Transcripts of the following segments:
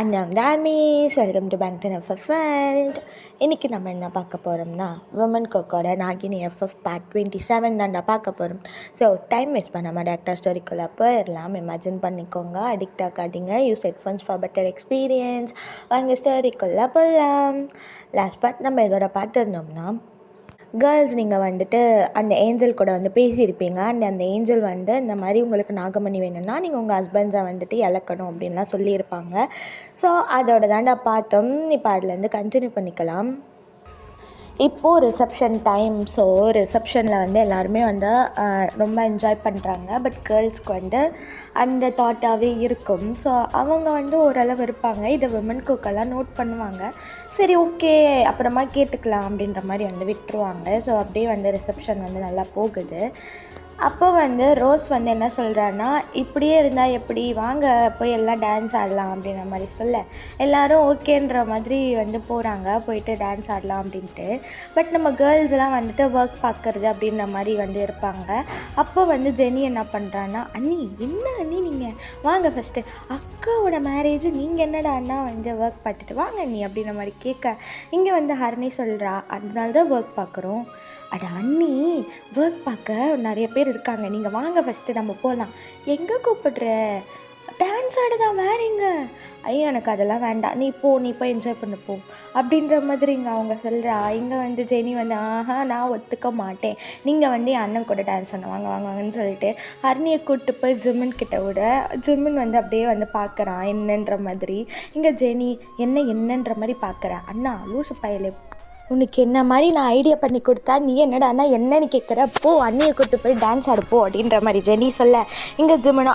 அண்ணாங் டாமீஸ் welcome to Bangtan FF world. இன்றைக்கி நம்ம என்ன பார்க்க போகிறோம்னா விமன் கோக்கோட நாகினி எஃப்எஃப் பார்ட் 27 தான்டா பார்க்க போகிறோம். ஸோ டைம் வேஸ்ட் பண்ணாமல் டேரக்டாக ஸ்டோரிக்குள்ளே போயிடலாம். இமேஜின் பண்ணிக்கோங்க, அடிக்ட் ஆகாதீங்க. Use headphones for better experience. வாங்க ஸ்டோரிக்குள்ளே போகலாம். லாஸ்ட் பார்ட் நம்ம இதோட பார்த்துருந்தோம்னா, கேர்ள்ஸ் நீங்கள் வந்துட்டு அந்த ஏஞ்சல் கூட வந்து பேசியிருப்பீங்க. அந்த ஏஞ்சல் வந்து இந்த மாதிரி உங்களுக்கு நாகமணி வேணும்னா நீங்கள் உங்கள் ஹஸ்பண்ட்ஸை வந்துட்டு இழக்கணும் அப்படின்லாம் சொல்லியிருப்பாங்க. ஸோ அதோட தாண்டா பார்த்தோம். இப்போ அதுலேருந்து கண்டினியூ பண்ணிக்கலாம். இப்போது ரிசப்ஷன் டைம். ஸோ ரிசப்ஷனில் வந்து எல்லாருமே வந்து ரொம்ப என்ஜாய் பண்ணுறாங்க. பட் கேர்ள்ஸ்க்கு வந்து அந்த தாட்டாகவே இருக்கும். ஸோ அவங்க வந்து ஓரளவு இருப்பாங்க. இதை விமன் குக்கெல்லாம் நோட் பண்ணுவாங்க. சரி ஓகே அப்புறமா கேட்டுக்கலாம் அப்படின்ற மாதிரி வந்து விட்டுருவாங்க. ஸோ அப்படியே வந்து ரிசப்ஷன் வந்து நல்லா போகுது. அப்போ வந்து ரோஸ் வந்து என்ன சொல்கிறான்னா, இப்படியே இருந்தால் எப்படி, வாங்க போய் எல்லாம் டான்ஸ் ஆடலாம் அப்படின்ற மாதிரி சொல்ல, எல்லோரும் ஓகேன்ற மாதிரி வந்து போகிறாங்க, போயிட்டு டான்ஸ் ஆடலாம் அப்படின்ட்டு. பட் நம்ம கேர்ள்ஸ்லாம் வந்துட்டு ஒர்க் பார்க்குறது அப்படின்ற மாதிரி வந்து இருப்பாங்க. அப்போ வந்து ஜெனி என்ன பண்ணுறான்னா, அண்ணி என்ன அண்ணி நீங்கள் வாங்க ஃபஸ்ட்டு, அக்காவோட மேரேஜ் நீங்கள் என்னடா அண்ணா வந்து ஒர்க் பார்த்துட்டு வாங்க அண்ணி அப்படின்ற மாதிரி கேட்க, இங்கே வந்து ஹரணி சொல்கிறா, அதனால தான் ஒர்க் பார்க்குறோம். அட அண்ணி ஒர்க் பார்க்க நிறைய பேர் இருக்காங்க, நீங்கள் வாங்க ஃபஸ்ட்டு நம்ம போகலாம். எங்கே கூப்பிடுற, டான்ஸ் ஆடுதான் வேற எங்க? ஐயோ எனக்கு அதெல்லாம் வேண்டாம், நீ போய் என்ஜாய் பண்ண போ அப்படின்ற மாதிரி இங்கே அவங்க சொல்கிறா. இங்கே வந்து ஜெனி வந்து நான் ஒத்துக்க மாட்டேன், நீங்கள் வந்து என் அண்ணன் கூட டான்ஸ் பண்ண வாங்க வாங்கன்னு சொல்லிட்டு ஹர்னியை கூப்பிட்டு போய் ஜிம்மின் கிட்ட விட, ஜிம்மின் வந்து அப்படியே வந்து பார்க்குறான் என்னன்ற மாதிரி. இங்கே ஜெனி என்னன்ற மாதிரி பார்க்குறேன். அண்ணா லூசு பயலே, உனக்கு என்ன மாதிரி நான் ஐடியா பண்ணி கொடுத்தா நீ என்னடாண்ணா என்னன்னு கேட்குற, போ அண்ணியை கூப்பிட்டு போய் டான்ஸ் ஆடுப்போ அப்படின்ற மாதிரி ஜெனி சொல்ல, இங்கே ஜிம்மனோ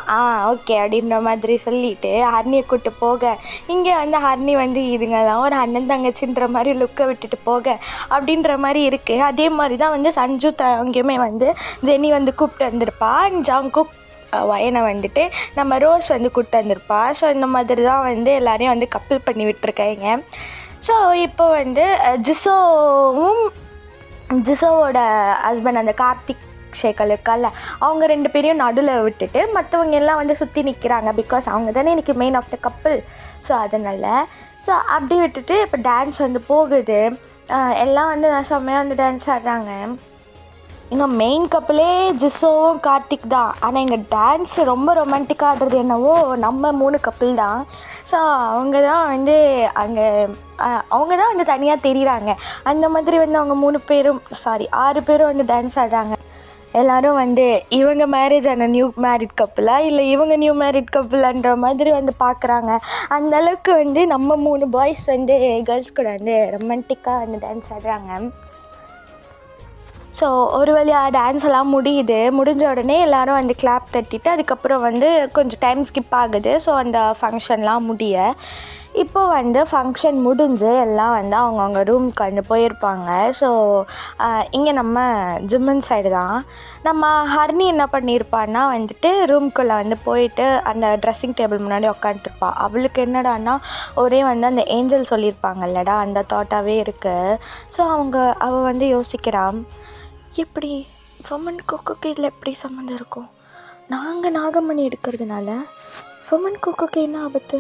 ஓகே அப்படின்ற மாதிரி சொல்லிவிட்டு ஹர்னியை கூப்பிட்டு போக, இங்கே வந்து ஹர்னி வந்து இதுங்கெல்லாம் ஒரு அண்ணன் தங்கச்சின்ற மாதிரி லுக்கை விட்டுட்டு போக அப்படின்ற மாதிரி இருக்குது. அதே மாதிரி தான் வந்து சஞ்சு அங்கேயுமே வந்து ஜெனி வந்து கூப்பிட்டு வந்திருப்பா. ஜாங்குக் வயனை வந்துட்டு நம்ம ரோஸ் வந்து கூப்பிட்டு வந்திருப்பா. ஸோ இந்த மாதிரி தான் வந்து எல்லாரையும் வந்து கப்பல் பண்ணி விட்டுருக்காங்க. ஸோ இப்போ வந்து ஜிசோவோட ஹஸ்பண்ட் அந்த கார்த்திக் ஷேக்கல் இருக்கால, அவங்க 2 பேரையும் நடுவில் விட்டுட்டு மற்றவங்க எல்லாம் வந்து சுற்றி நிற்கிறாங்க. பிகாஸ் அவங்க தானே எனக்கு main of the couple. So அதனால் அப்படி விட்டுட்டு இப்போ டான்ஸ் வந்து போகுது. எல்லாம் வந்து செம்மையாக வந்து டான்ஸ் ஆடுறாங்க. இங்கே மெயின் கப்பிலே ஜிசோவும் கார்த்திக் தான். ஆனால் இங்கே டான்ஸ் ரொம்ப ரொமான்டிக்காக ஆடுறது என்னவோ நம்ம 3 கப்பிள் தான். ஸோ அவங்க தான் வந்து அவங்க தான் வந்து தனியாக தெரியுறாங்க. அந்த மாதிரி வந்து அவங்க 6 பேரும் வந்து டான்ஸ் ஆடுறாங்க. எல்லோரும் வந்து இவங்க மேரேஜ் ஆன நியூ மேரிட் கப்பிளா இல்லை இவங்க நியூ மேரிட் கப்பிளான்ற மாதிரி வந்து பார்க்குறாங்க. அந்தளவுக்கு வந்து நம்ம 3 பாய்ஸ் வந்து கேர்ள்ஸ் கூட வந்து ரொமான்டிக்காக வந்து டான்ஸ் ஆடுறாங்க. ஸோ ஒரு வழியாக டான்ஸ் எல்லாம் முடிஞ்ச உடனே எல்லோரும் வந்து கிளாப் தட்டிட்டு அதுக்கப்புறம் வந்து கொஞ்சம் டைம் ஸ்கிப் ஆகுது. ஸோ அந்த ஃபங்க்ஷன்லாம் இப்போது வந்து ஃபங்க்ஷன் முடிஞ்சு எல்லாம் வந்து அவங்கவுங்க ரூமுக்கு வந்து போயிருப்பாங்க. ஸோ இங்கே நம்ம ஜிம்மன் சைடு தான். நம்ம ஹர்னி என்ன பண்ணியிருப்பான்னா வந்துட்டு ரூம்குள்ளே வந்து போயிட்டு அந்த ட்ரெஸ்ஸிங் டேபிள் முன்னாடி உக்காந்துருப்பா. அவளுக்கு என்னடான்னா ஒரே வந்து அந்த ஏஞ்சல் சொல்லியிருப்பாங்கல்லடா அந்த தாட்டாகவே இருக்குது. ஸோ அவள் வந்து யோசிக்கிறான், எப்படி விமன் கோக்கோக்கு இதில் எப்படி சம்மந்தம் இருக்கும்? நாங்கள் நாகமணி எடுக்கிறதுனால விமன் கோக்கோக்கு என்ன ஆபத்து?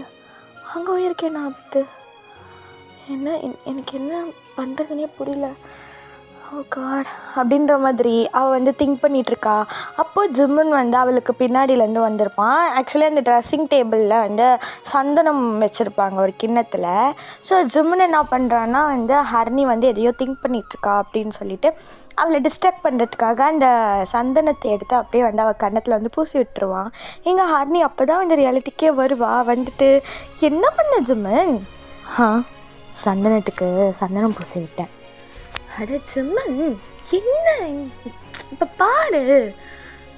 அங்கே உயிருக்கு என்ன ஆபத்து? எனக்கு என்ன பண்ணுறதுனே புரியல. ஓ காட் அப்படின்ற மாதிரி அவள் வந்து திங்க் பண்ணிகிட்ருக்கா. அப்போது ஜிம்மன் வந்து அவளுக்கு பின்னாடியிலேருந்து வந்திருப்பான். ஆக்சுவலி அந்த ட்ரெஸ்ஸிங் டேபிளில் வந்து சந்தனம் வச்சுருப்பாங்க ஒரு கிண்ணத்தில். ஸோ ஜிம்மன் என்ன பண்ணுறான்னா வந்து ஹர்னி வந்து எதையோ திங்க் பண்ணிகிட்ருக்கா அப்படின்னு சொல்லிட்டு அவளை டிஸ்ட்ராக்ட் பண்ணுறதுக்காக அந்த சந்தனத்தை எடுத்து அப்படியே வந்து அவள் கன்னத்தில் வந்து பூசி விட்டுருவான். எங்கள் ஹர்னி அப்போ தான் வந்து ரியாலிட்டிக்கே வருவா. வந்துட்டு என்ன பண்ண ஜிம்மன்? சந்தனத்துக்கு சந்தனம் பூசி விட்டேன். அட ஜிம்மன் என்ன இப்போ பாரு,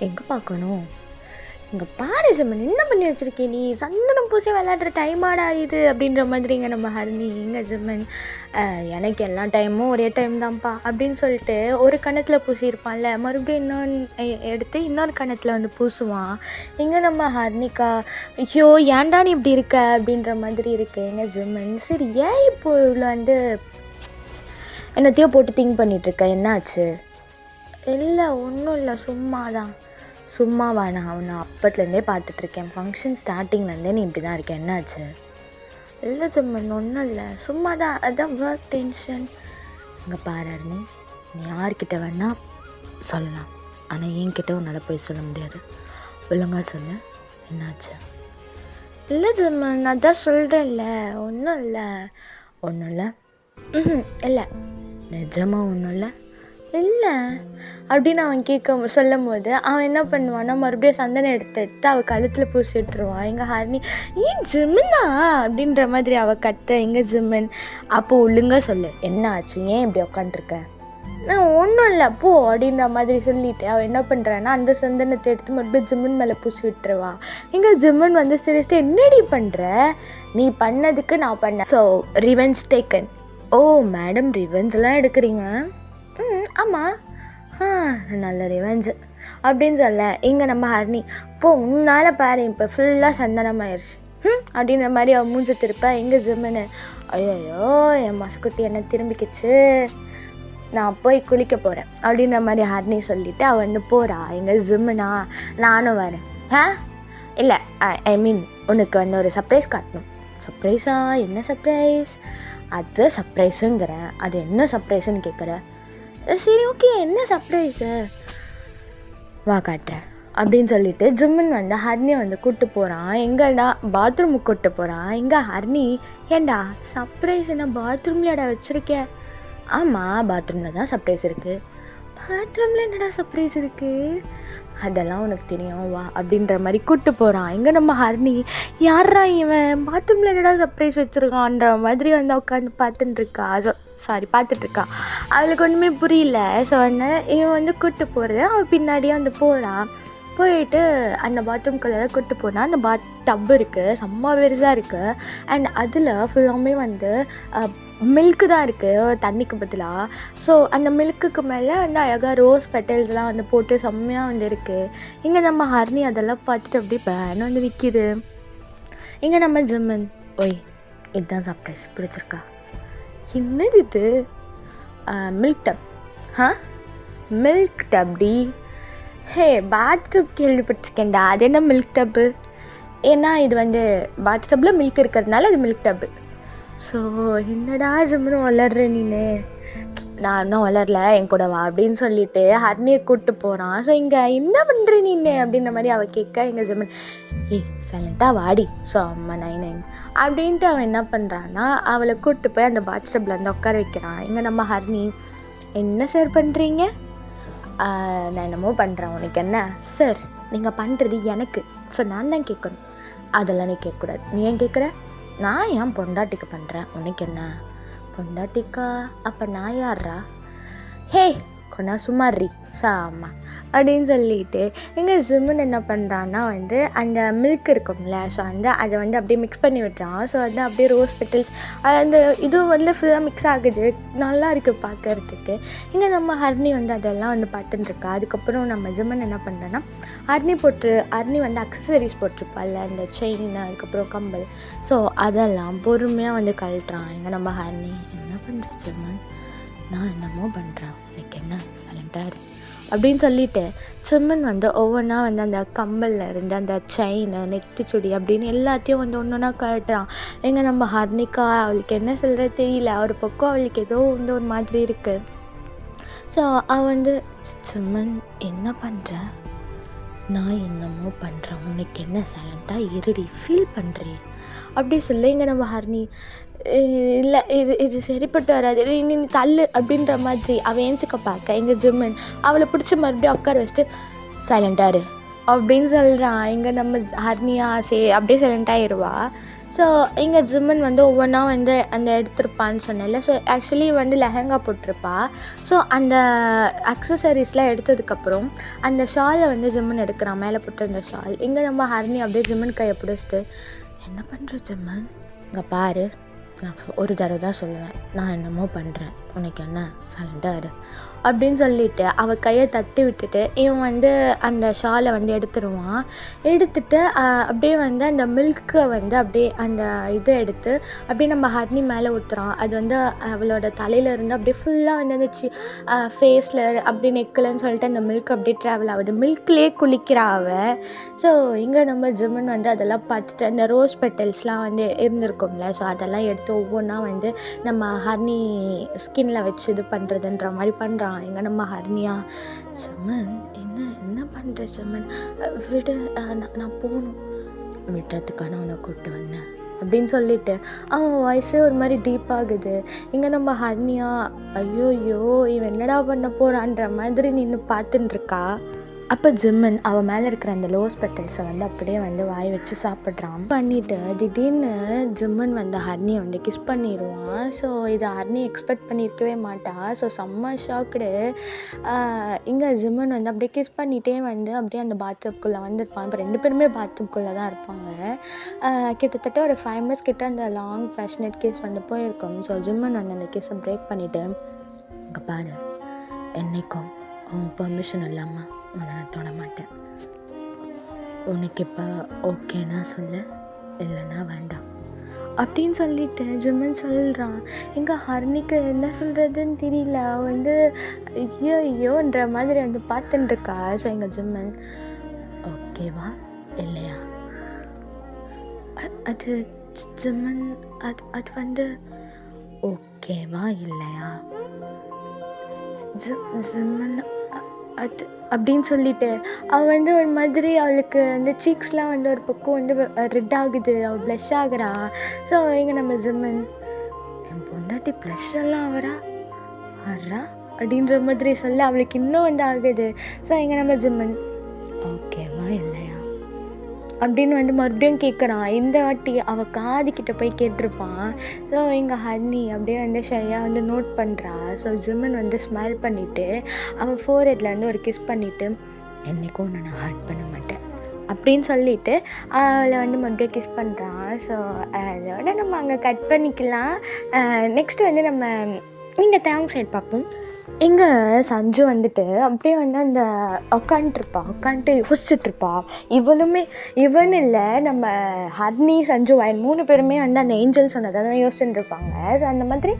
எங்கே பார்க்கணும், இங்கே பாரு ஜிம்மன் என்ன பண்ணி வச்சுருக்கே நீ, சந்தனம் பூசி விளையாடுற டைமாடா இது அப்படின்ற மாதிரிங்க நம்ம ஹர்னி. எங்கே ஜிம்மன், எனக்கு எல்லா டைமும் ஒரே டைம் தான்ப்பா அப்படின்னு சொல்லிட்டு ஒரு கணத்தில் பூசியிருப்பான்ல, மறுபடியும் எடுத்து இன்னொரு கணத்தில் வந்து பூசுவான். எங்கே நம்ம ஹர்னிக்கா, ஐயோ ஏன்டா நீ இப்படி இருக்க அப்படின்ற மாதிரி இருக்கு. எங்கே ஜிம்மன், சரி ஏன் இப்போ இவ்வளோ வந்து என்னத்தையோ போட்டு திங்க் பண்ணிகிட்ருக்க, என்னாச்சு? இல்லை ஒன்றும் இல்லை, சும்மாவா? நான் அப்பத்துலேருந்தே பார்த்துட்ருக்கேன், ஃபங்க்ஷன் ஸ்டார்டிங்லேருந்தே நீ இப்படி தான் இருக்கேன், என்னாச்சு? இல்லை ஜிம்மன் ஒன்றும் இல்லை, சும்மா தான், அதான் ஒர்க் டென்ஷன். இங்கே பாரு அருணி, நீ யார்கிட்ட வேணால் சொல்லலாம், ஆனால் என்கிட்ட உன்னால் போய் சொல்ல முடியாது. ஒழுங்கா சொல்லு, என்னாச்சு? இல்லை ஜிம்மன், நான் தான் சொல்கிறேன்ல, ஒன்றும் இல்லை. ஒன்றும் இல்லை? இல்லை. நிஜமாக ஒன்றும் இல்லை? இல்லை அப்படின்னு அவன் சொல்லும் போது அவன் என்ன பண்ணுவான்னா மறுபடியும் சந்தனம் எடுத்து அவள் கழுத்தில் பூசி விட்டுருவான். எங்கள் ஹரிணி, ஏன் ஜிம்மனா அப்படின்ற மாதிரி அவள் கத்த. எங்கள் ஜிம்மன், அப்போது ஒழுங்காக சொல்லு, என்ன ஆச்சு, ஏன் இப்படி உக்காண்ட்ருக்க? நான் ஒன்றும் இல்லை போ அப்படின்ற மாதிரி சொல்லிவிட்டு அவள் என்ன பண்ணுறான்னா அந்த சந்தனத்தை எடுத்து மறுபடியும் ஜிம்மன் மேலே பூசி விட்டுருவா. எங்கள் ஜிம்மன் வந்து சீரியஸ்டாக என்னடி பண்ணுற, நீ பண்ணதுக்கு நான் பண்ணேன், ஸோ ரிவெஞ்ச் டேக்கன். ஓ மேடம், ரிவெஞ்செலாம் எடுக்கிறீங்க? ஆமாம், நல்ல ரிவெஞ்சு அப்படின்னு சொல்ல. இங்கே நம்ம ஹரிணி, போ உன்னால் பாரு இப்போ ஃபுல்லாக சந்தனமாயிடுச்சு அப்படின்ற மாதிரி அவன் மூஞ்சி திருப்ப. எங்கள் ஜிம்முன்னு, ஐயோ என் மசுக்குட்டி என்ன திரும்பிக்கிச்சு, நான் போய் குளிக்க போகிறேன் அப்படின்ற மாதிரி ஹரிணி சொல்லிவிட்டு அவள் வந்து போகிறா. எங்கள் ஜிம்முனா, நானும் வரேன். இல்லை, ஐ மீன் உனக்கு வந்து ஒரு சர்ப்ரைஸ் காட்டணும். சர்ப்ரைஸா? என்ன சர்ப்ரைஸ்? அது சர்ப்ரைஸுங்கிறேன், அது என்ன சர்ப்ரைஸுன்னு கேட்குற? சரி ஓகே, என்ன சர்ப்ரைஸு, வா காட்டுறேன் அப்படின்னு சொல்லிட்டு ஜிம்மன் வந்து ஹரிணியை வந்து கூப்பிட்டு போகிறான். எங்கடா? பாத்ரூமுக்கு கூப்பிட்டு போகிறான். எங்கே ஹரிணி, ஏண்டா சர்ப்ரைஸ் என்ன பாத்ரூம்லடா வச்சுருக்கேன்? ஆமாம், பாத்ரூமில் தான் சர்ப்ரைஸ் இருக்குது. பாத்ரூமில் என்னடா சர்ப்ரைஸ் இருக்குது? அதெல்லாம் உனக்கு தெரியும், வா அப்படின்ற மாதிரி கூப்பிட்டு போகிறான். எங்கே நம்ம ஹரிணி, யாரா இவன் பாத்ரூமில் என்னடா சர்ப்ரைஸ் வச்சுருக்கான்ற மாதிரி வந்து உட்காந்து பார்த்துட்டுருக்கா. பார்த்துட்ருக்கா. அவளுக்கு ஒன்றுமே புரியல. ஸோ வந்து இவன் வந்து கூப்பிட்டு போகிறது, அவள் பின்னாடியே வந்து போகிறான். போயிட்டு அந்த பாத்ரூம்குள்ளே கூப்பிட்டு போனால் அந்த டப்பு இருக்குது, செம்ம பெருசாக இருக்குது. அண்ட் அதில் ஃபுல்லாமே வந்து மில்க்கு தான் இருக்குது தண்ணிக்கு பதிலாக. ஸோ அந்த மில்க்குக்கு மேலே வந்து அழகாக ரோஸ் பெட்டல்ஸ்லாம் வந்து போட்டு செம்மையாக வந்து இருக்குது. இங்கே நம்ம ஹரிணி அதெல்லாம் பார்த்துட்டு அப்படியே பேன் வந்து நிற்கிது. இங்கே நம்ம ஜிம்மன், ஓய் இதுதான் சர்ப்ரைஸ், பிடிச்சிருக்கா? என்னது இது? Milk tub. மில்க் டப்டி? ஹே, பாத் டப் கேள்விப்பட்டிருக்கேன்டா, அது என்ன மில்க் டப்பு? ஏன்னா இது வந்து பாத் டப்பில் மில்க் இருக்கிறதுனால அது மில்க் டப்பு. ஸோ என்னடா ஜிம்முன்னு வளர்ற நீனு? நான் இன்னும் வளரல, என் கூட வா அப்படின்னு சொல்லிட்டு ஹரிணியை கூப்பிட்டு போகிறான். ஸோ இங்கே என்ன பண்ணுற நீனு அப்படின்ற மாதிரி அவள் கேட்க. எங்கள் ஜிம்மன், ஏய் சைலண்ட்டாக வாடி, ஸோ அம்மா 9 அப்படின்ட்டு அவன் என்ன பண்ணுறான்னா அவளை கூப்பிட்டு போய் அந்த பாத் டப்பில் வந்து உட்கார வைக்கிறான். இங்கே நம்ம ஹரிணி, என்ன சார் பண்ணுறீங்க? நான் என்னமோ பண்ணுறேன், உனக்கு என்ன? சார் நீங்கள் பண்ணுறது எனக்கு, ஸோ நான் தான் கேட்கணும், அதெல்லாம் நீ கேட்கக்கூடாது. நீ ஏன் கேட்குற? நான் ஏன் பொண்டாட்டிக்கு பண்ணுறேன், உனக்கு என்ன? பொண்டாட்டிக்கா? அப்போ நான் யார்ரா? ஹே கொண்டா சும்மாரி சாமா அப்படின்னு சொல்லிட்டு எங்கள் ஜிம்மன் என்ன பண்ணுறான்னா வந்து அந்த மில்க் இருக்கும்ல, ஸோ வந்து அதை வந்து அப்படியே மிக்ஸ் பண்ணி விட்டுறான். ஸோ வந்து அப்படியே ரோஸ் பெட்டல்ஸ் அந்த இதுவும் வந்து ஃபுல்லாக மிக்ஸ் ஆகுது, நல்லா இருக்குது பார்க்கறதுக்கு. இங்கே நம்ம ஹரிணி வந்து அதெல்லாம் வந்து பார்த்துட்டுருக்கா. அதுக்கப்புறம் நம்ம ஜிம்மன் என்ன பண்ணுறேன்னா ஹரிணி வந்து அக்சசரிஸ் போட்டிருப்பாள், அந்த செயின், அதுக்கப்புறம் கம்பல், ஸோ அதெல்லாம் பொறுமையாக வந்து கழட்டுறான். இங்கே நம்ம ஹரிணி, என்ன பண்ணுற ஜிம்மன்? நான் என்னமோ பண்ணுறேன், எனக்கு என்ன, சைலண்டாக அப்படின்னு சொல்லிட்டு ஜிம்மன் வந்து ஒவ்வொன்றா வந்து அந்த கம்பலில் இருந்து அந்த செயின், நெக்டி சுடி அப்படின்னு எல்லாத்தையும் வந்து ஒன்று ஒன்றா கழட்டுறான். எங்கே நம்ம ஹரிணிக்கா, அவளுக்கு என்ன சொல்கிறது தெரியல, ஒரு பக்கம் அவளுக்கு ஏதோ வந்து ஒரு மாதிரி இருக்குது. ஸோ அவள் வந்து, ஜிம்மன் என்ன பண்ணுற? நான் என்னமோ பண்ணுறேன், உனக்கு என்ன, சைலண்ட்டாக இருடி, ஃபீல் பண்ணுறேன் அப்படி சொல்ல. இங்கே நம்ம ஹரிணி, இல்லை இது சரிப்பட்டு வராது, நீ தள்ளு அப்படின்ற மாதிரி அவள் ஏஞ்சிக்க பார்க்க. எங்கள் ஜிம்மன் அவளை பிடிச்சி மறுபடியும் உட்கார வச்சுட்டு சைலண்டாரு அப்படின்னு சொல்கிறான். இங்கே நம்ம ஹரிணியா அப்படியே சைலண்டாகிடுவா. ஸோ இங்கே ஜிம்மன் வந்து ஒவ்வொன்றா வந்து அந்த எடுத்திருப்பான்னு சொன்னேன்ல. ஸோ ஆக்சுவலி வந்து லெஹங்கா போட்டிருப்பா. ஸோ அந்த அக்சசரிஸ்லாம் எடுத்ததுக்கப்புறம் அந்த ஷாலை வந்து ஜிம்மன் எடுக்கிறான், மேலே போட்டிருந்த ஷால். இங்கே நம்ம ஹரிணி அப்படியே ஜிம்மன் கையை பிடிச்சிட்டு, என்ன பண்ணுற ஜிம்மன்? இங்கே பாரு, நான் ஒரு தடவை தான் சொல்லுவேன், நான் என்னமோ பண்ணுறேன், உனக்கு என்ன சண்டை அப்படின்னு சொல்லிவிட்டு அவள் கையை தட்டி விட்டுட்டு இவன் வந்து அந்த ஷாலை வந்து எடுத்துட்டு அப்படியே வந்து அந்த மில்கை வந்து அப்படியே அந்த இதை எடுத்து அப்படியே நம்ம ஹர்னி மேலே ஊற்றுறான். அது வந்து அவளோட தலையிலேருந்து அப்படியே ஃபுல்லாக வந்து அந்த ஃபேஸில் அப்படி நெக்கலன்னு சொல்லிட்டு அந்த மில்க் அப்படியே ட்ராவல் ஆகுது. மில்க்லேயே குளிக்கிறா அவள். ஸோ இங்கே நம்ம ஜிம்மன் வந்து அதெல்லாம் பார்த்துட்டு அந்த ரோஸ் பெட்டல்ஸ்லாம் வந்து இருந்திருக்கும்ல, ஸோ அதெல்லாம் எடுத்து ஒவ்வொன்றா வந்து நம்ம ஹர்னி ஸ்கின்னில் வச்சு இது பண்ணுறதுன்ற மாதிரி பண்ணுறான். எங்கே நம்ம ஹர்னியா, ஜிம்மன் என்ன பண்ணுற ஜிம்மன், விடு, நான் போகணும், விடுறதுக்கான உன்னை கூப்பிட்டு வந்தேன் அப்படின்னு சொல்லிட்டு அவன் வாய்ஸே ஒரு மாதிரி டீப் ஆகுது. இங்கே நம்ம ஹர்னியா, ஐயோ இவன் என்னடா பண்ண போகிறான்ற மாதிரி நின்று பார்த்துட்டு இருக்கா. அப்போ ஜிம்மன் அவன் மேலே இருக்கிற அந்த ரோஸ் பெட்டல்ஸை வந்து அப்படியே வந்து வாய் வச்சு சாப்பிட்றான். பண்ணிவிட்டு திடீர்னு ஜிம்மன் வந்து ஹர்னியை வந்து கிஸ் பண்ணிடுவான். ஸோ இதை ஹர்னி எக்ஸ்பெக்ட் பண்ணியிருக்கவே மாட்டா. ஸோ செம்ம ஷாக்குடு. இங்கே ஜிம்மன் வந்து அப்படியே கிஸ் பண்ணிகிட்டே வந்து அப்படியே அந்த பாத்ரூம்குள்ளே வந்துருப்பான். இப்போ 2 பேருமே பாத்ரூம்குள்ளே தான் இருப்பாங்க. கிட்டத்தட்ட ஒரு 5 minutes கிட்ட அந்த லாங் பேஷனேட் கிஸ் வந்து போயிருக்கும். ஸோ ஜிம்மன் வந்து அந்த கிஸ்ஸை பிரேக் பண்ணிவிட்டு, இங்கே பாரு, என்னைக்கும் அவன் பெர்மிஷன் இல்லாமல் உன்னை நான் தொட மாட்டேன், உனக்கு இப்போ ஓகேனா சொல்லு, இல்லைன்னா வேண்டாம் அப்படின்னு சொல்லிட்டு ஜிம்மன் சொல்கிறான். எங்கே ஹர்னிக்கு என்ன சொல்கிறதுன்னு தெரியல. வந்து ஐயோன்ற மாதிரி வந்து பார்த்துட்டுருக்கா. ஸோ எங்கள் ஜிம்மன், ஓகேவா இல்லையா? அது ஜிம்மன், அது வந்து ஓகேவா இல்லையா? ஜிம்மன் அது அப்படின்னு சொல்லிட்டு அவள் வந்து ஒரு மாதிரி அவளுக்கு அந்த சீக்ஸ்லாம் வந்து ஒரு பக்கம் வந்து ரெட் ஆகுது, அவள் ப்ளஷ் ஆகிறா. ஸோ இங்கே நம்ம ஜிம்மன், என் பொண்டாட்டி ப்ளஷ் எல்லாம் வரா அப்படின்ற மாதிரி சொல்ல அவளுக்கு இன்னும் வந்து ஆகுது. ஸோ இங்கே நம்ம ஜிம்மன், ஓகேவா இல்லையா அப்படின்னு வந்து மறுபடியும் கேட்குறான். இந்த வாட்டி அவள் காதுக்கிட்ட போய் கேட்டிருப்பான். ஸோ இங்கே ஹர்னி அப்படியே வந்து ஷையாக வந்து நோட் பண்ணுறா. ஸோ ஜிம்மன் வந்து ஸ்மைல் பண்ணிவிட்டு அவள் ஃபோர்ஹெட்டில் வந்து ஒரு கிஸ் பண்ணிவிட்டு, என்றைக்கும் நான் ஹர்ட் பண்ண மாட்டேன் அப்படின்னு சொல்லிவிட்டு அவளை வந்து மறுபடியும் கிஸ் பண்ணுறான். ஸோ அதோட நம்ம அங்கே கட் பண்ணிக்கலாம். நெக்ஸ்ட்டு வந்து நம்ம நீங்கள் தேங்க் சைட் பார்ப்போம். இங்கே சஞ்சு வந்துட்டு அப்படியே வந்து அந்த உட்காந்துட்டு யோசிச்சுட்ருப்பா. இவன் இல்லை, நம்ம ஹர்னி சஞ்சு 3 பேருமே வந்து அந்த ஏஞ்சல் சொன்னதை தான் யோசிச்சுட்டு இருப்பாங்க. ஸோ அந்த மாதிரி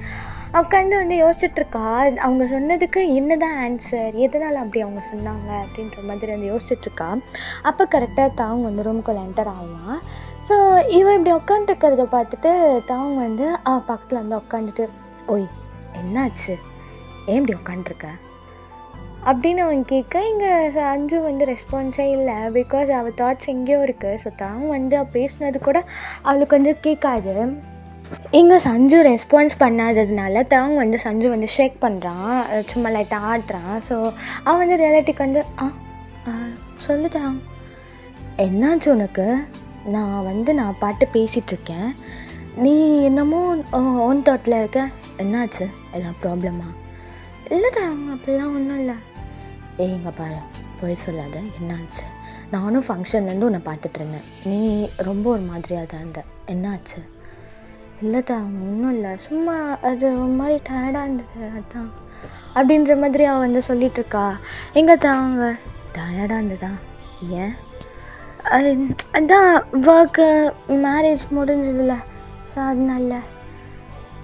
உட்காந்து வந்து யோசிச்சுட்ருக்கா. அவங்க சொன்னதுக்கு என்ன தான் ஆன்சர், எதனால் அப்படி அவங்க சொன்னாங்க அப்படின்ற மாதிரி வந்து யோசிச்சுட்ருக்கா. அப்போ கரெக்டாக தாங்க வந்து ரூமுக்குள்ளே என்டர் ஆகுவான். ஸோ இவன் இப்படி உட்காந்துருக்கிறத பார்த்துட்டு தாங்க வந்து பக்கத்தில் வந்து உட்காந்துட்டு, ஓய் என்னாச்சு, ஏன் இப்படி உட்காண்ட்ருக்க அப்படின்னு அவன் கேட்க, இங்கே சஞ்சு வந்து ரெஸ்பான்ஸே இல்லை. பிகாஸ் அவள் தாட்ஸ் எங்கேயோ இருக்குது. ஸோ தாங்க வந்து பேசினது கூட அவளுக்கு வந்து கேட்காது. இங்கே சஞ்சு ரெஸ்பான்ஸ் பண்ணாததுனால தாங்க வந்து சஞ்சு வந்து ஷேக் பண்ணுறான், சும்மா லைட்டாக ஆடுறான். ஸோ அவன் வந்து ரியாலிட்டிக்கு வந்து சொல்லுதான், என்னாச்சு உனக்கு, நான் பாட்டு பேசிகிட்ருக்கேன், நீ என்னமோ ஓன் தாட்டில் இருக்க, என்னாச்சு, எல்லாம் ப்ராப்ளமா? இல்லை தாங்க அப்படிலாம் ஒன்றும் இல்லை. இங்கே பாரு, போய் சொல்லாத, என்னாச்சு? நானும் ஃபங்க்ஷன்லேருந்து உன்னை பார்த்துட்ருந்தேன், நீ ரொம்ப ஒரு மாதிரியாக தான் இருந்த, என்னாச்சு? இல்லை தாங்க ஒன்றும் இல்லை, சும்மா அது ஒரு மாதிரி டயர்டாக இருந்தது அதான் அப்படின்ற மாதிரி அவள் வந்து சொல்லிகிட்ருக்கா. எங்கே தாங்க டயர்டாக இருந்ததா? ஏன்? அதான் ஒர்க்கு மேரேஜ் முடிஞ்சதில்ல, ஸோ அதனால.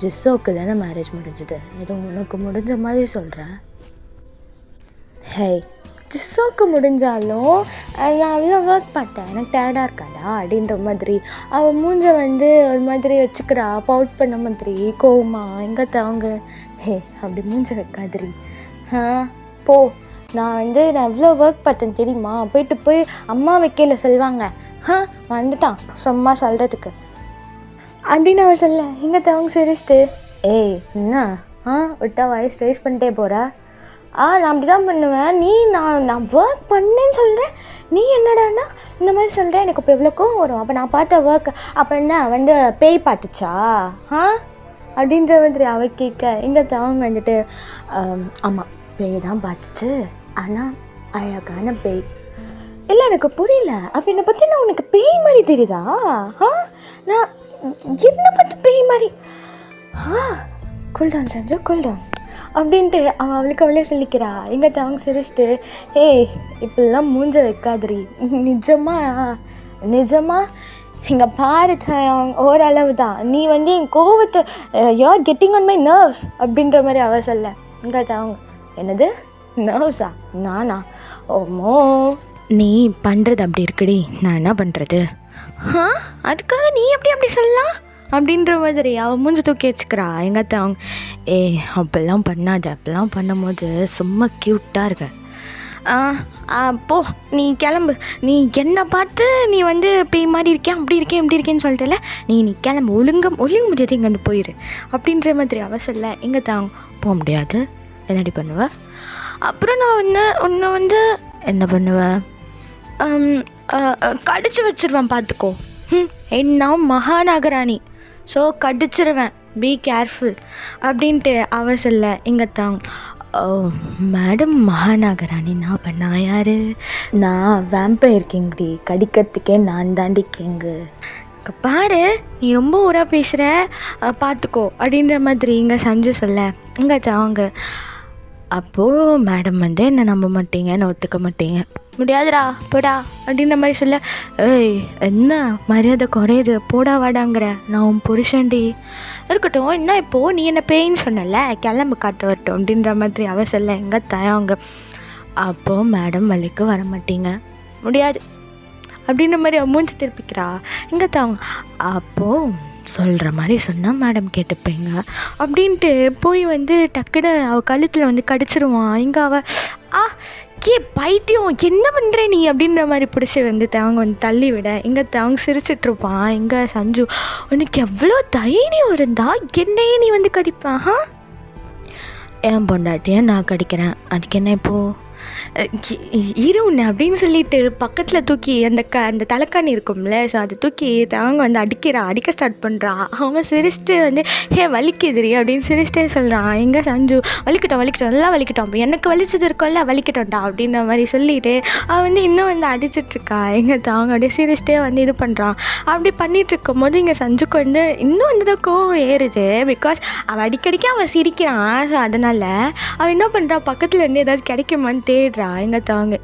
ஜிஸ்ஸோக்கு தானே மேரேஜ் முடிஞ்சது, ஏதோ உனக்கு முடிஞ்ச மாதிரி சொல்கிறேன். ஹே, ஜிஸ்ஸோக்கு முடிஞ்சாலும் நான் அவ்வளோ ஒர்க் பார்த்தேன், எனக்கு டயர்டாக இருக்காதா அப்படின்ற மாதிரி அவள் மூஞ்சை வந்து ஒரு மாதிரி வச்சுக்கிறா, பவுட் பண்ண மாதிரி கோவமா. எங்கே தாங்க, ஹே அப்படி மூஞ்சை வைக்காதிரி, போ, நான் எவ்வளோ ஒர்க் பார்த்தேன் தெரியுமா, போய் அம்மா வைக்கல சொல்லுவாங்க, வந்துட்டான் சும்மா சொல்கிறதுக்கு அப்படின்னு அவள் சொல்ல. எங்கே தவங்க சிரிச்சிட்டு, ஏய் என்ன விட்டா வாய்ஸ் ரைஸ் பண்ணிட்டே போகிற, நான் அப்படி தான் பண்ணுவேன், நீ நான் ஒர்க் பண்ணேன்னு சொல்கிறேன், நீ என்னடான்னா இந்த மாதிரி சொல்கிறேன், எனக்கு இப்போ எவ்வளோக்கும் வரும், அப்போ நான் பார்த்த ஒர்க் அப்போ என்ன பேய் பார்த்துச்சா அப்படின்ற மாதிரி அவள் கேட்க. இந்த தவங்க வந்துட்டு, ஆமாம் பேய் தான் பார்த்துச்சு, ஆனால் அழகான பேய். இல்லை எனக்கு புரியல, அப்போ என்னை பற்றி நான் உனக்கு பேய் மாதிரி தெரியுதா? நான் என்ன பார்த்து பேய் மாதிரி? கூல்டவுன் செஞ்சோம், கூல்டவுன். அப்படின்ட்டு அவளுக்கு அவளே சொல்லிக்கிறா. எங்கள் தவங்க சிரிச்சிட்டு, ஏய் இப்படிலாம் மூஞ்ச வைக்காதரி, நிஜமா இங்கே பாரு தயாங், ஓரளவு தான் நீ வந்து என் கோவத்தை you are getting on my nerves அப்படின்ற மாதிரி அவ சொல்ல. இங்கே தவங்க, என்னது நர்வ்ஸா? நானா? ஓமோ நீ பண்ணுறது அப்படி இருக்குடி, நான் என்ன பண்ணுறது? அதுக்காக நீ அப்படி சொல்லலாம் அப்படின்ற மாதிரி அவள் மூஞ்சி தூக்கி வச்சுக்கிறா. எங்கள் அவங்க, அப்படிலாம் பண்ணாத, அப்படிலாம் பண்ணும்போது சும்மா க்யூட்டாக இருக்க. போ நீ கிளம்பு, நீ என்னை பார்த்து நீ வந்து பேய் மாதிரி இருக்கேன், அப்படி இருக்கேன் இப்படி இருக்கேன்னு சொல்லிட்டல, நீ கிளம்பு, ஒழுங்க முடியாது, இங்கே வந்து போயிரு அப்படின்ற மாதிரி அவ சொல்ல. எங்கள் தாங்க, போக முடியாது, என்னடி பண்ணுவேன்? அப்புறம் நான் உன்னை வந்து என்ன பண்ணுவேன்? கடிச்சு வச்சிருவேன், பார்த்துக்கோ. என்ன மகாநகராணி, ஸோ கடிச்சிருவேன், பி கேர்ஃபுல் அப்படின்ட்டு அவ சொல்ல. எங்கள் தாங்க, மேடம் மகாநகராணி நான் பண்ணா யாரு? நான் வேம்பயர் கிங்டி, கடிக்கிறதுக்கே நான் தாண்டி கிங்கு. பாரு நீ ரொம்ப ஊராக பேசுகிற, பார்த்துக்கோ அப்படின்ற மாதிரி இங்கே சஞ்சு சொல்ல. இங்கே தாங்க, அப்போது மேடம் வந்து என்னை நம்ப மாட்டீங்க, என்னை ஒத்துக்க மாட்டீங்க, முடியாதுடா போடா அப்படின்ற மாதிரி சொல்ல. ஏய் என்ன மரியாதை குறையுது, போடா வாடாங்கிற, நான் உன் புருஷன்டி. இருக்கட்டும், என்ன இப்போது நீ என்ன பேயின்னு சொன்னல, கிளம்பு காற்று வரட்டும் அப்படின்ற மாதிரி அவ சொல்ல. எங்கே தயாங்க, அப்போது மேடம் வழிக்கு வர மாட்டீங்க, முடியாது அப்படின்ற மாதிரி அவன் மூஞ்சி திருப்பிக்கிறா. எங்கே தாங்க, அப்போது சொல்கிற மாதிரி சொன்னால் மேடம் கேட்டுப்பேங்க அப்படின்ட்டு போய் வந்து டக்குன்னு அவள் கழுத்தில் வந்து கடிச்சிருவான். இங்கே அவள், பைத்தியம் என்ன பண்ணுற நீ அப்படின்ற மாதிரி பிடிச்சி வந்து அவங்க வந்து தள்ளி விட. இங்கே அவங்க சிரிச்சிட்ருப்பான். இங்கே சஞ்சு, உனக்கு எவ்வளோ தைரியம் இருந்தா என்னையே நீ வந்து கடிப்பான்? என் பொண்டாட்டியை நான் கடிக்கிறேன், அதுக்கு என்ன இப்போது? இரு உன்னை அப்படின்னு சொல்லிட்டு பக்கத்தில் தூக்கி அந்த தலைக்காணி இருக்கும்ல, ஸோ அதை தூக்கி அவங்க வந்து அடிக்க ஸ்டார்ட் பண்ணுறான். அவன் சிரிச்சிட்டு வந்து, வலிக்குதுரி அப்படின்னு சிரிச்சிட்டே சொல்கிறான். எங்கே சஞ்சு, வலிக்கட்டும் நல்லா வலிக்கட்டும், அப்போ எனக்கு வலிச்சது இருக்கும்ல, வலிக்கட்டும்டா அப்படின்ற மாதிரி சொல்லிட்டு அவன் வந்து இன்னும் வந்து அடிச்சிட்ருக்கா. எங்கே தாங்க அப்படியே சிரிச்சிட்டே வந்து இது பண்ணுறான். அப்படி பண்ணிகிட்டு இருக்கும் போது இங்கே சஞ்சுக்கு வந்து இன்னும் வந்து கோவம் ஏறுது. பிகாஸ் அவன் அடிக்கடிக்க அவன் சிரிக்கிறான். ஸோ அதனால் அவன் என்ன பண்ணுறான், பக்கத்தில் இருந்து ஏதாவது கிடைக்குமான்னு தேடுறா. எங்கே தாங்க,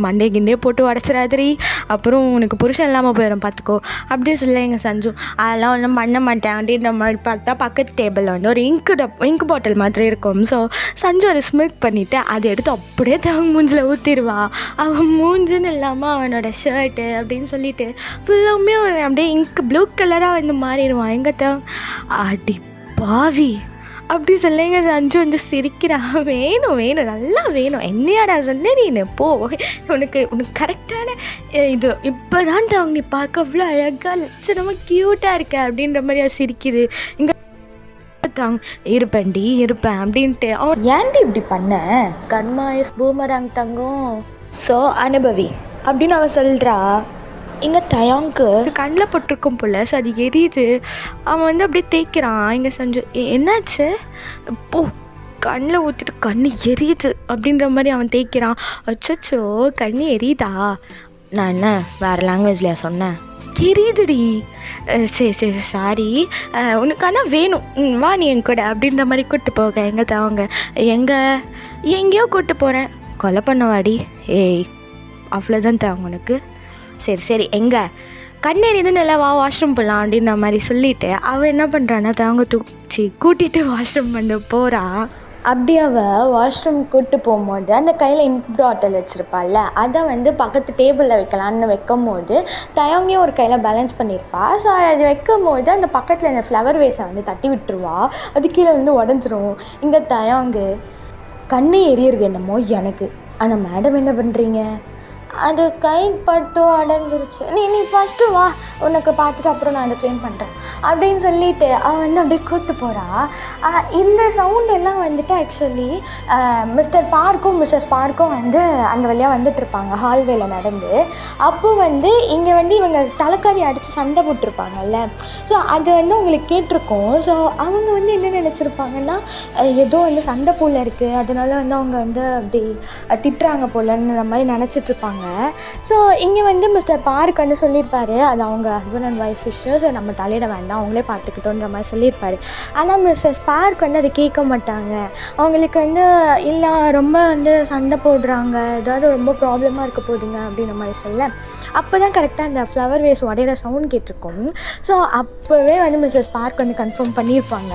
மண்டே கிண்டே போட்டு உடச்சிடாதரி, அப்புறம் உனக்கு புருஷன் இல்லாமல் போயிடும் பார்த்துக்கோ அப்படின்னு சொல்ல. எங்கள் சஞ்சு, அதெல்லாம் ஒன்றும் பண்ண மாட்டேன் அப்படின்ற மாதிரி பார்த்தா பக்கத்து டேபிளில் வந்து ஒரு இங்க் பாட்டில் மாதிரி இருக்கும். ஸோ சஞ்சு அதை ஸ்மிக் பண்ணிவிட்டு அதை எடுத்து அப்படியே தவங்க மூஞ்சில் ஊற்றிடுவா. அவன் மூஞ்சுன்னு இல்லாமல் அவனோட ஷர்ட்டு அப்படின்னு சொல்லிட்டு ஃபுல்லாமே அப்படியே ப்ளூ கலராக வந்து மாறிடுவான். எங்கே தவங்க, அடி பாவி அப்படி சொல்லிங்க. சஞ்சு வந்து சிரிக்கிறான். வேணும் நல்லா வேணும், என்னையாடா சொன்னேன் நீ, போ, உனக்கு கரெக்டான இது இப்போ தான் அவங்க, நீ பார்க்க அவ்வளோ அழகாக லட்சணமாக க்யூட்டாக இருக்க அப்படின்ற மாதிரி அவள் சிரிக்குது. இங்கே தாங்க, இருப்பேன் அப்படின்ட்டு அவன், ஏன்டி இப்படி பண்ண, கர்மா இஸ் பூமராங் தங்கம், ஸோ அனுபவி அப்படின்னு அவள் சொல்கிறா. இங்கே தயாங்க்கு கண்ணில் பட்டிருக்கும் போல், ஸோ அது எரியுது. அவன் வந்து அப்படியே தேய்க்கிறான். இங்கே சஞ்சு, என்னாச்சு, போ, கண்ணில் ஊற்றிட்டு கண்ணு எரியுது அப்படின்ற மாதிரி அவன் தேய்க்கிறான். அச்சோ கண்ணு எரியுதா, நான் என்ன வேறு லாங்குவேஜ்லையா சொன்னேன், எரியுதுடி, சரி சாரி, உனக்கு ஆனால் வேணும், வா நீ என் கூட அப்படின்ற மாதிரி கூப்பிட்டு போக. எங்கே தவங்க, எங்கேயோ கூப்பிட்டு போகிறேன், கொலை பண்ணவாடி, ஏய் அவ்வளோதான் தவங்க உனக்கு, சரி எங்கே கண்ணெறிதுன்னு இல்லை, வா வாஷ்ரூம் போகலாம் அப்படின்ற மாதிரி சொல்லிவிட்டு அவள் என்ன பண்ணுறான்னா தவங்க கூட்டிகிட்டு வாஷ்ரூம் வந்து போகிறா. அப்படி அவள் வாஷ்ரூம் கூப்பிட்டு போகும்போது அந்த கையில் இங்க் பாட்டில் வச்சுருப்பாள்ல, அதை வந்து பக்கத்து டேபிளில் வைக்கலான்னு வைக்கும் போது தயங்கையும் ஒரு கையில் பேலன்ஸ் பண்ணியிருப்பா. ஸோ அது வைக்கும் போது அந்த பக்கத்தில் இந்த ஃப்ளவர் வேஸை வந்து தட்டி விட்டுருவா. அது கீழே வந்து உடஞ்சிரும். இங்கே தயங்கு, கண்ணு எரியறது என்னமோ எனக்கு, ஆனால் மேடம் என்ன பண்ணுறீங்க, அது கை பட்டும் அடைஞ்சிருச்சு, நீ ஃபஸ்ட்டு வா, உனக்கு பார்த்துட்டு அப்புறம் நான் அதை க்ளீன் பண்ணுறேன் அப்படின்னு சொல்லிட்டு அவன் வந்து அப்படியே கூப்பிட்டு போகிறா. இந்த சவுண்டெல்லாம் வந்துட்டு ஆக்சுவலி மிஸ்டர் பார்க்கும் வந்து அந்த வழியாக வந்துட்டுருப்பாங்க ஹால்வேல நடந்து. அப்போது வந்து இங்கே வந்து இவங்க தலைக்காரி அடித்து சண்டை போட்டிருப்பாங்கல்ல, ஸோ அது வந்து உங்களுக்கு கேட்டிருக்கோம். ஸோ அவங்க வந்து என்ன நினச்சிருப்பாங்கன்னா, ஏதோ வந்து சண்டை போல் இருக்குது, அதனால வந்து அவங்க வந்து அப்படி திட்டுறாங்க போலன்ற மாதிரி நினச்சிட்ருப்பாங்க. இருப்பாங்க. ஸோ இங்கே வந்து மிஸ்டர் பார்க் வந்து சொல்லியிருப்பார், அது அவங்க husband and wife issue, so நம்ம தலையிட வேண்டாம், அவங்களே பார்த்துக்கிட்டோன்ற மாதிரி சொல்லியிருப்பார். ஆனால் மிஸ்ஸஸ் பார்க் வந்து அதை கேட்க மாட்டாங்க. அவங்களுக்கு வந்து இல்லை ரொம்ப வந்து சண்டை போடுறாங்க, ஏதாவது ரொம்ப ப்ராப்ளமாக இருக்க போகுதுங்க அப்படின்ற மாதிரி சொல்ல, அப்போ தான் கரெக்டாக அந்த ஃப்ளவர் வேஸ் உடையிற சவுண்ட் கேட்டிருக்கும். ஸோ அப்போவே வந்து மிஸ்ஸஸ் பார்க் வந்து கன்ஃபார்ம் பண்ணியிருப்பாங்க,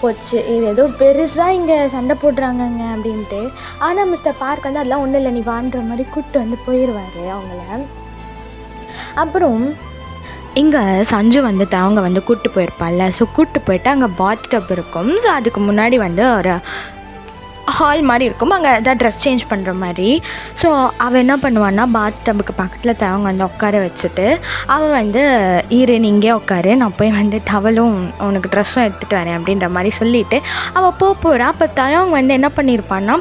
போச்சு இது ஏதோ பெருசாக இங்கே சண்டை போடுறாங்கங்க அப்படின்ட்டு. ஆனால் மிஸ்டர் பார்க் வந்து அதெல்லாம் ஒன்றும் இல்லை, நீ வான்ற மாதிரி கூப்பிட்டு வந்து போயிடுவார் அவங்கள. அப்புறம் இங்கே சஞ்சு வந்து அவங்க வந்து கூப்பிட்டு போயிருப்பாள்ல, ஸோ கூப்பிட்டு போயிட்டு அங்கே பாத் டப் இருக்கும். ஸோ அதுக்கு முன்னாடி வந்து ஒரு ஹால் மாதிரி இருக்கும், அங்கே எதாவது ட்ரெஸ் சேஞ்ச் பண்ணுற மாதிரி. ஸோ அவள் என்ன பண்ணுவான்னா, பாத் டப்புக்கு பக்கத்தில் அவங்க வந்து உட்கார வச்சுட்டு, அவள் வந்து இரு நீங்கே உட்காரு, நான் போய் வந்து டவலும் உனக்கு ட்ரெஸ்ஸும் எடுத்துகிட்டு வரேன் அப்படின்ற மாதிரி சொல்லிவிட்டு அவள் போகிறா. அப்போ அவங்க வந்து என்ன பண்ணியிருப்பான்னா,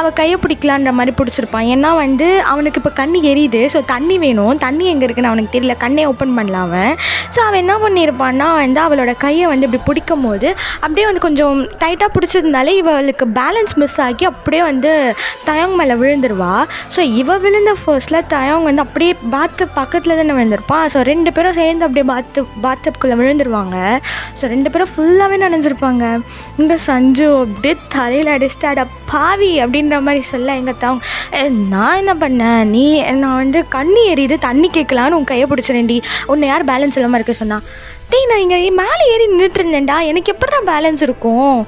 அவள் கையை பிடிக்கலான்ற மாதிரி பிடிச்சிருப்பான். ஏன்னா வந்து அவனுக்கு இப்போ கண்ணு எரியுது, ஸோ தண்ணி வேணும், தண்ணி எங்கே இருக்குன்னு அவனுக்கு தெரியல, கண்ணே ஓப்பன் பண்ணலாம் அவன். ஸோ அவன் என்ன பண்ணியிருப்பான்னா வந்து அவளோட கையை வந்து இப்படி பிடிக்கும் போது அப்படியே வந்து கொஞ்சம் டைட்டாக பிடிச்சதுனால இவளுக்கு பேலன்ஸ் மிஸ் ஆகி அப்படியே வந்து தயங் மேலே விழுந்துருவா. ஸோ இவள் விழுந்த ஃபர்ஸ்ட்டில் தயங் வந்து அப்படியே பாத்டப் பக்கத்தில் தானே விழுந்திருப்பான். ஸோ 2 பேரும் சேர்ந்து அப்படியே பாத்டப்குள்ளே விழுந்துருவாங்க. ஸோ 2 பேரும் ஃபுல்லாகவே நனைஞ்சிருப்பாங்க. இங்கே சஞ்சு அப்படியே தலையில் அடிச்சிட்டாடா பாவி அப்படின்ற மாதிரி சொல்ல, எங்கள் தயங் நான் என்ன பண்ணேன், நான் வந்து கண்ணி எறியுது தண்ணி கேட்கலான்னு உன் கையை பிடிச்சிரேன்டி, உன்னை யார் பேலன்ஸ் இல்லாமல் இருக்க சொன்னா, டேய் நான் இங்கே மேலே ஏறி நின்றுட்டு இருந்தேன்டா, எனக்கு எப்படா பேலன்ஸ் இருக்கும்,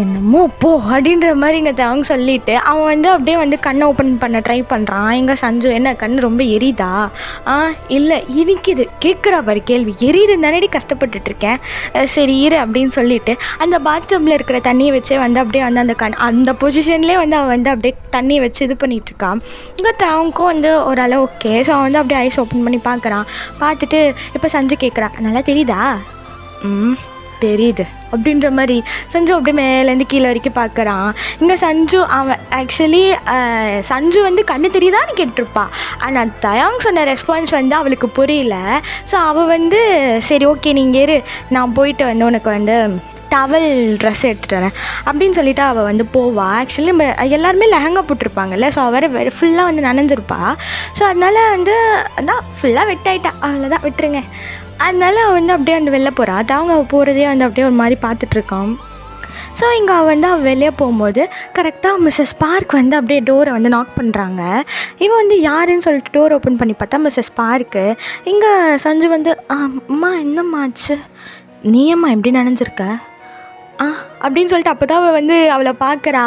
என்னமோ போ அப்படின்ற மாதிரி இங்கே அவங்க சொல்லிவிட்டு அவன் வந்து அப்படியே வந்து கண்ணை ஓப்பன் பண்ண ட்ரை பண்ணுறான். எங்கே சஞ்சு என்ன கண் ரொம்ப எரியுதா, இல்லை இனிக்குது, கேட்குறா பாரு கேள்வி, எரியுது தானடி கஷ்டப்பட்டுட்ருக்கேன், சரி இரு அப்படின்னு சொல்லிவிட்டு அந்த பாத்ரூமில் இருக்கிற தண்ணியை வச்சே வந்து அப்படியே வந்து அந்த பொசிஷன்லேயே வந்து அவன் வந்து அப்படியே தண்ணியை வச்சு இது பண்ணிகிட்ருக்கான். இங்கே அவனுக்கும் வந்து ஓரளவு ஓகே. ஸோ அவன் வந்து அப்படியே ஐஸ் ஓப்பன் பண்ணி பார்க்குறான். பார்த்துட்டு இப்போ சஞ்சு கேட்குறான், நல்லா தெரியுதா, தெரியுது அப்படின்ற மாதிரி சஞ்சு அப்படியே மேலேருந்து கீழே வரைக்கும் பார்க்குறான். இங்கே சஞ்சு அவன் ஆக்சுவலி சஞ்சு வந்து கண்ணு தெரியுதான்னு கேட்டிருப்பா. ஆனால் தயாங் சொன்ன ரெஸ்பான்ஸ் வந்து அவளுக்கு புரியல. ஸோ அவள் வந்து சரி ஓகே நீங்கள் இரு, நான் போயிட்டு வந்து உனக்கு வந்து டவல் ட்ரெஸ் எடுத்துகிட்டு வரேன் அப்படின்னு சொல்லிவிட்டு அவள் வந்து போவாள். ஆக்சுவலி நம்ம எல்லாருமே லெஹங்கா போட்டிருப்பாங்கல்ல, ஸோ அவரை ஃபுல்லாக வந்து நனைஞ்சிருப்பா. ஸோ அதனால் வந்து அதான் ஃபுல்லாக வெட்டாயிட்டா, அவ்வளோதான் விட்டுருங்க. அதனால அவள் வந்து அப்படியே வந்து வெளில போகிறா. அவங்க அவள் போகிறதே வந்து அப்படியே ஒரு மாதிரி பார்த்துட்ருக்கான். ஸோ இங்கே அவள் வெளியே போகும்போது கரெக்டாக மிஸ்ஸஸ் பார்க் வந்து அப்படியே டோரை வந்து நாக் பண்ணுறாங்க. இவன் வந்து யாருன்னு சொல்லிட்டு டோர் ஓப்பன் பண்ணி பார்த்தா மிஸ்ஸஸ் பார்க்கு. இங்கே சஞ்சு வந்து அம்மா என்னம்மா ஆச்சு, நீ அம்மா எப்படி நனைஞ்சிருக்க அப்படின்னு சொல்லிட்டு அப்போ தான் அவள் வந்து அவளை பார்க்குறா.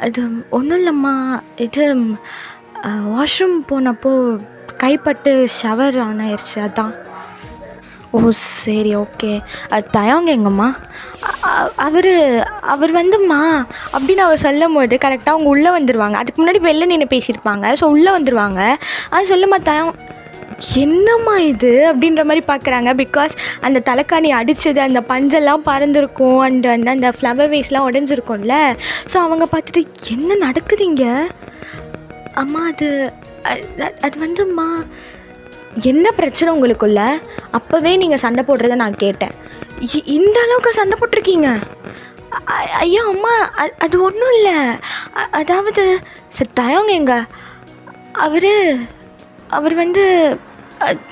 அது ஒன்றும் இல்லைம்மா, இது வாஷ்ரூம் போனப்போ கைப்பட்டு ஷவர் ஆன் ஆயிடுச்சு அதான். ஓ சரி ஓகே. தயங்க எங்கம்மா, அவர் வந்தும்மா அப்படின்னு அவர் சொல்லும் போது கரெக்டாக அவங்க உள்ளே வந்துடுவாங்க. அதுக்கு முன்னாடி வெளில நின்று பேசியிருப்பாங்க. ஸோ உள்ளே வந்துடுவாங்க. அது சொல்லுமா தயம், என்னம்மா இது அப்படின்ற மாதிரி பார்க்குறாங்க. பிகாஸ் அந்த தலைக்காணி அடித்தது அந்த பஞ்செல்லாம் பறந்துருக்கும் அண்ட் வந்து அந்த ஃப்ளவர் வேஸ்லாம் உடஞ்சிருக்கும்ல. ஸோ அவங்க பார்த்துட்டு என்ன நடக்குது இங்கே அம்மா, அது வந்தும்மா என்ன பிரச்சனை உங்களுக்குள்ள, அப்போவே நீங்கள் சண்டை போடுறத நான் கேட்டேன், இந்த அளவுக்கு சண்டை போட்டிருக்கீங்க. ஐயோ அம்மா அது ஒன்றும் இல்லை, அதாவது தயங்க எங்க அவர் வந்து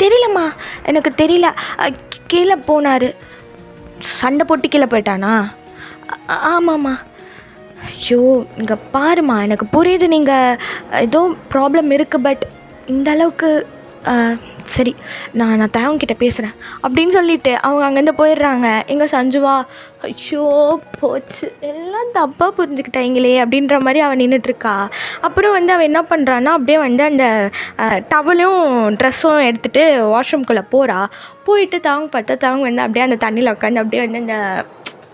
தெரியலம்மா, எனக்கு தெரியல, கீழே போனார், சண்டை போட்டு கீழே போயிட்டானா. ஆமாம்மா. ஐயோ இங்கே பாருமா, எனக்கு புரியுது நீங்கள் ஏதோ ப்ராப்ளம் இருக்குது, பட் இந்த அளவுக்கு சரி நான் தயவங்கிட்ட பேசுகிறேன் அப்படின்னு சொல்லிவிட்டு அவங்க அங்கேருந்து போயிடுறாங்க. எங்கே சஞ்சுவா, ஐயோ போச்சு எல்லாம் தப்பாக புரிஞ்சுக்கிட்டாங்களே அப்படின்ற மாதிரி அவள் நின்றுட்டுருக்கா. அப்புறம் வந்து அவள் என்ன பண்ணுறான்னா அப்படியே வந்து அந்த டவலும் ட்ரெஸ்ஸும் எடுத்துகிட்டு வாஷ்ரூம்குள்ளே போயிட்டு தவங்க வந்து அப்படியே அந்த தண்ணியில் உட்காந்து அப்படியே வந்து அந்த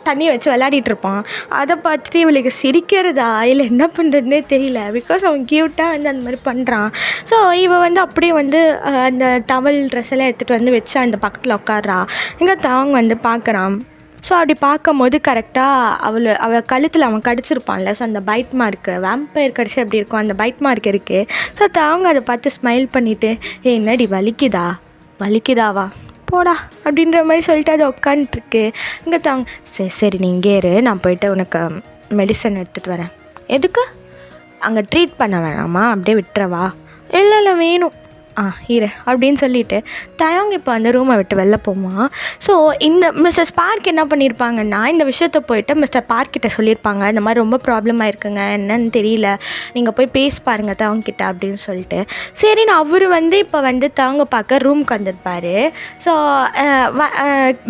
தண்ணியை வச்சு விளையாடிட்டுருப்பான். அதை பார்த்துட்டு இவளுக்கு சிரிக்கிறதா இல்லை என்ன பண்ணுறதுனே தெரியல. பிகாஸ் அவன் க்யூட்டாக வந்து அந்த மாதிரி பண்ணுறான். ஸோ இவள் வந்து அப்படியே வந்து அந்த டவல் ட்ரெஸ் எல்லாம் எடுத்துகிட்டு வந்து வச்சு அந்த பக்கத்தில் உட்காடுறா. இங்கே அவங்க வந்து பார்க்குறான். ஸோ அப்படி பார்க்கும் போது கரெக்டாக அவள் கழுத்தில் அவன் கடிச்சிருப்பான்ல, ஸோ அந்த பைட் மார்க்கு வேம்பயர் கடிச்சு அப்படி இருக்கும், அந்த பைட் மார்க் இருக்குது. ஸோ அவங்க அதை பார்த்து ஸ்மைல் பண்ணிவிட்டு என்னடி வலிக்குதாவா போடா அப்படின்ற மாதிரி சொல்லிட்டு அதை உட்காந்துட்ருக்கு. இங்கே சரி நீ இங்கே இரு, நான் போயிட்டு உனக்கு மெடிசன் எடுத்துகிட்டு வரேன். எதுக்கு, அங்கே ட்ரீட் பண்ண வேணாமா, அப்படியே விட்டுறவா இல்லை இல்லை வேணும் இரு அப்படின்னு சொல்லிட்டு தயங் இப்போ அந்த ரூமை விட்டு வெளில போவான். ஸோ இந்த மிஸ்ஸஸ் பார்க் என்ன பண்ணியிருப்பாங்கன்னா, இந்த விஷயத்த போயிட்டு மிஸ்டர் பார்க் கிட்ட சொல்லியிருப்பாங்க, இந்த மாதிரி ரொம்ப ப்ராப்ளம் ஆயிருக்குங்க, என்னன்னு தெரியல, நீங்கள் போய் பேசி பாருங்கள் தயங் கிட்ட அப்படின்னு சொல்லிட்டு. சரின்னு அவர் இப்போ தயங்க பார்க்க ரூம்க்கு வந்திருப்பார். ஸோ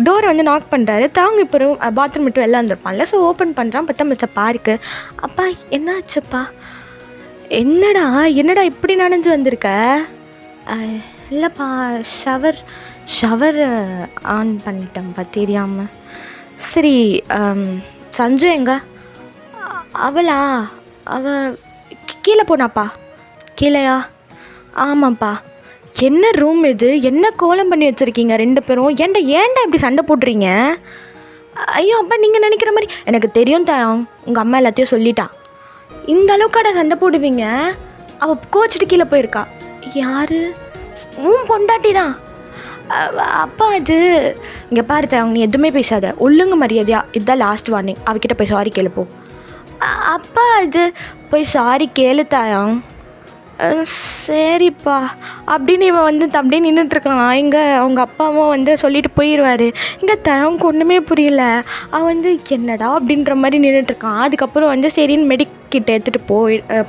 டோரை நாக் பண்ணுறாரு. தயங் இப்போ பாத்ரூம் விட்டு வெளில வந்திருப்பான்ல. ஸோ ஓப்பன் பண்ணுறான். பார்த்தா மிஸ்டர் பார்க்கு. அப்பா என்னாச்சுப்பா? என்னடா இப்படி நனைஞ்சு வந்திருக்க? இல்லைப்பா, ஷவர் ஆன் பண்ணிட்டேன்ப்பா தெரியாமல். சரி, சஞ்சு எங்க? அவளா? கீழே போனாப்பா. கீழேயா? ஆமாப்பா. என்ன ரூம் இது? என்ன கோலம் பண்ணி வச்சுருக்கீங்க 2 பேரும்? ஏன்டா இப்படி சண்டை போடுறீங்க? ஐயோ அப்பா, நீங்கள் நினைக்கிற மாதிரி எனக்கு தெரியும் தயம், உங்கள் அம்மா எல்லாத்தையும் சொல்லிட்டா. இந்த அளவுக்காடா சண்டை போடுவீங்க? அவள் கோச்சிட்டு கீழே போயிருக்கா. யார்? பொண்டாட்டி தான். அப்பா அது இங்கே பாரு தயங், நீ எதுவுமே பேசாத, ஒழுங்கு மரியாதையா, இதுதான் லாஸ்ட் வார்னிங், அவகிட்ட போய் சாரி கேளுப்போ. அப்பா அது போய் சாரி கேளு தயங். சரிப்பா அப்படின்னு இவன் அப்படியே நின்றுட்டுருக்கான். இங்கே அவங்க அப்பாவும் சொல்லிட்டு போயிடுவார். இங்கே தயங்கு ஒன்றுமே புரியல. அவன் என்னடா அப்படின்ற மாதிரி நின்றுட்டுருக்கான். அதுக்கப்புறம் சரின்னு மெடிக்கிட்ட எடுத்துகிட்டு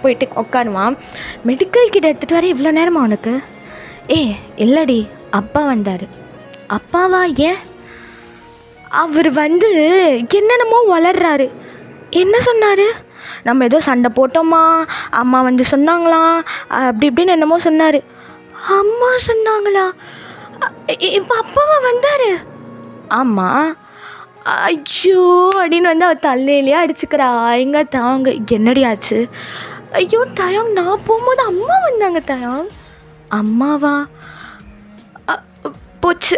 போயிட்டு உட்காருவான். மெடிக்கல் கிட்ட எடுத்துகிட்டு வர இவ்வளோ நேரமா அவனுக்கு? இல்லடி, அப்பா வந்தார். அப்பாவா? ஏன்? அவர் என்னென்னமோ வளர்றாரு. என்ன சொன்னார்? நம்ம ஏதோ சண்டை போட்டோமா, அம்மா சொன்னாங்களாம், அப்படி இப்படின்னு என்னமோ சொன்னார். அம்மா சொன்னாங்களா? இப்போ அப்பாவா வந்தார்? ஆமாம். ஐயோ அப்படின்னு அவள் தலையிலேயே அடிச்சுக்கிறா. எங்க தாங்க, என்னடி ஆச்சு? ஐயோ தயங், நான் போகும்போது அம்மா வந்தாங்க தயங். அம்மாவா? போச்சு.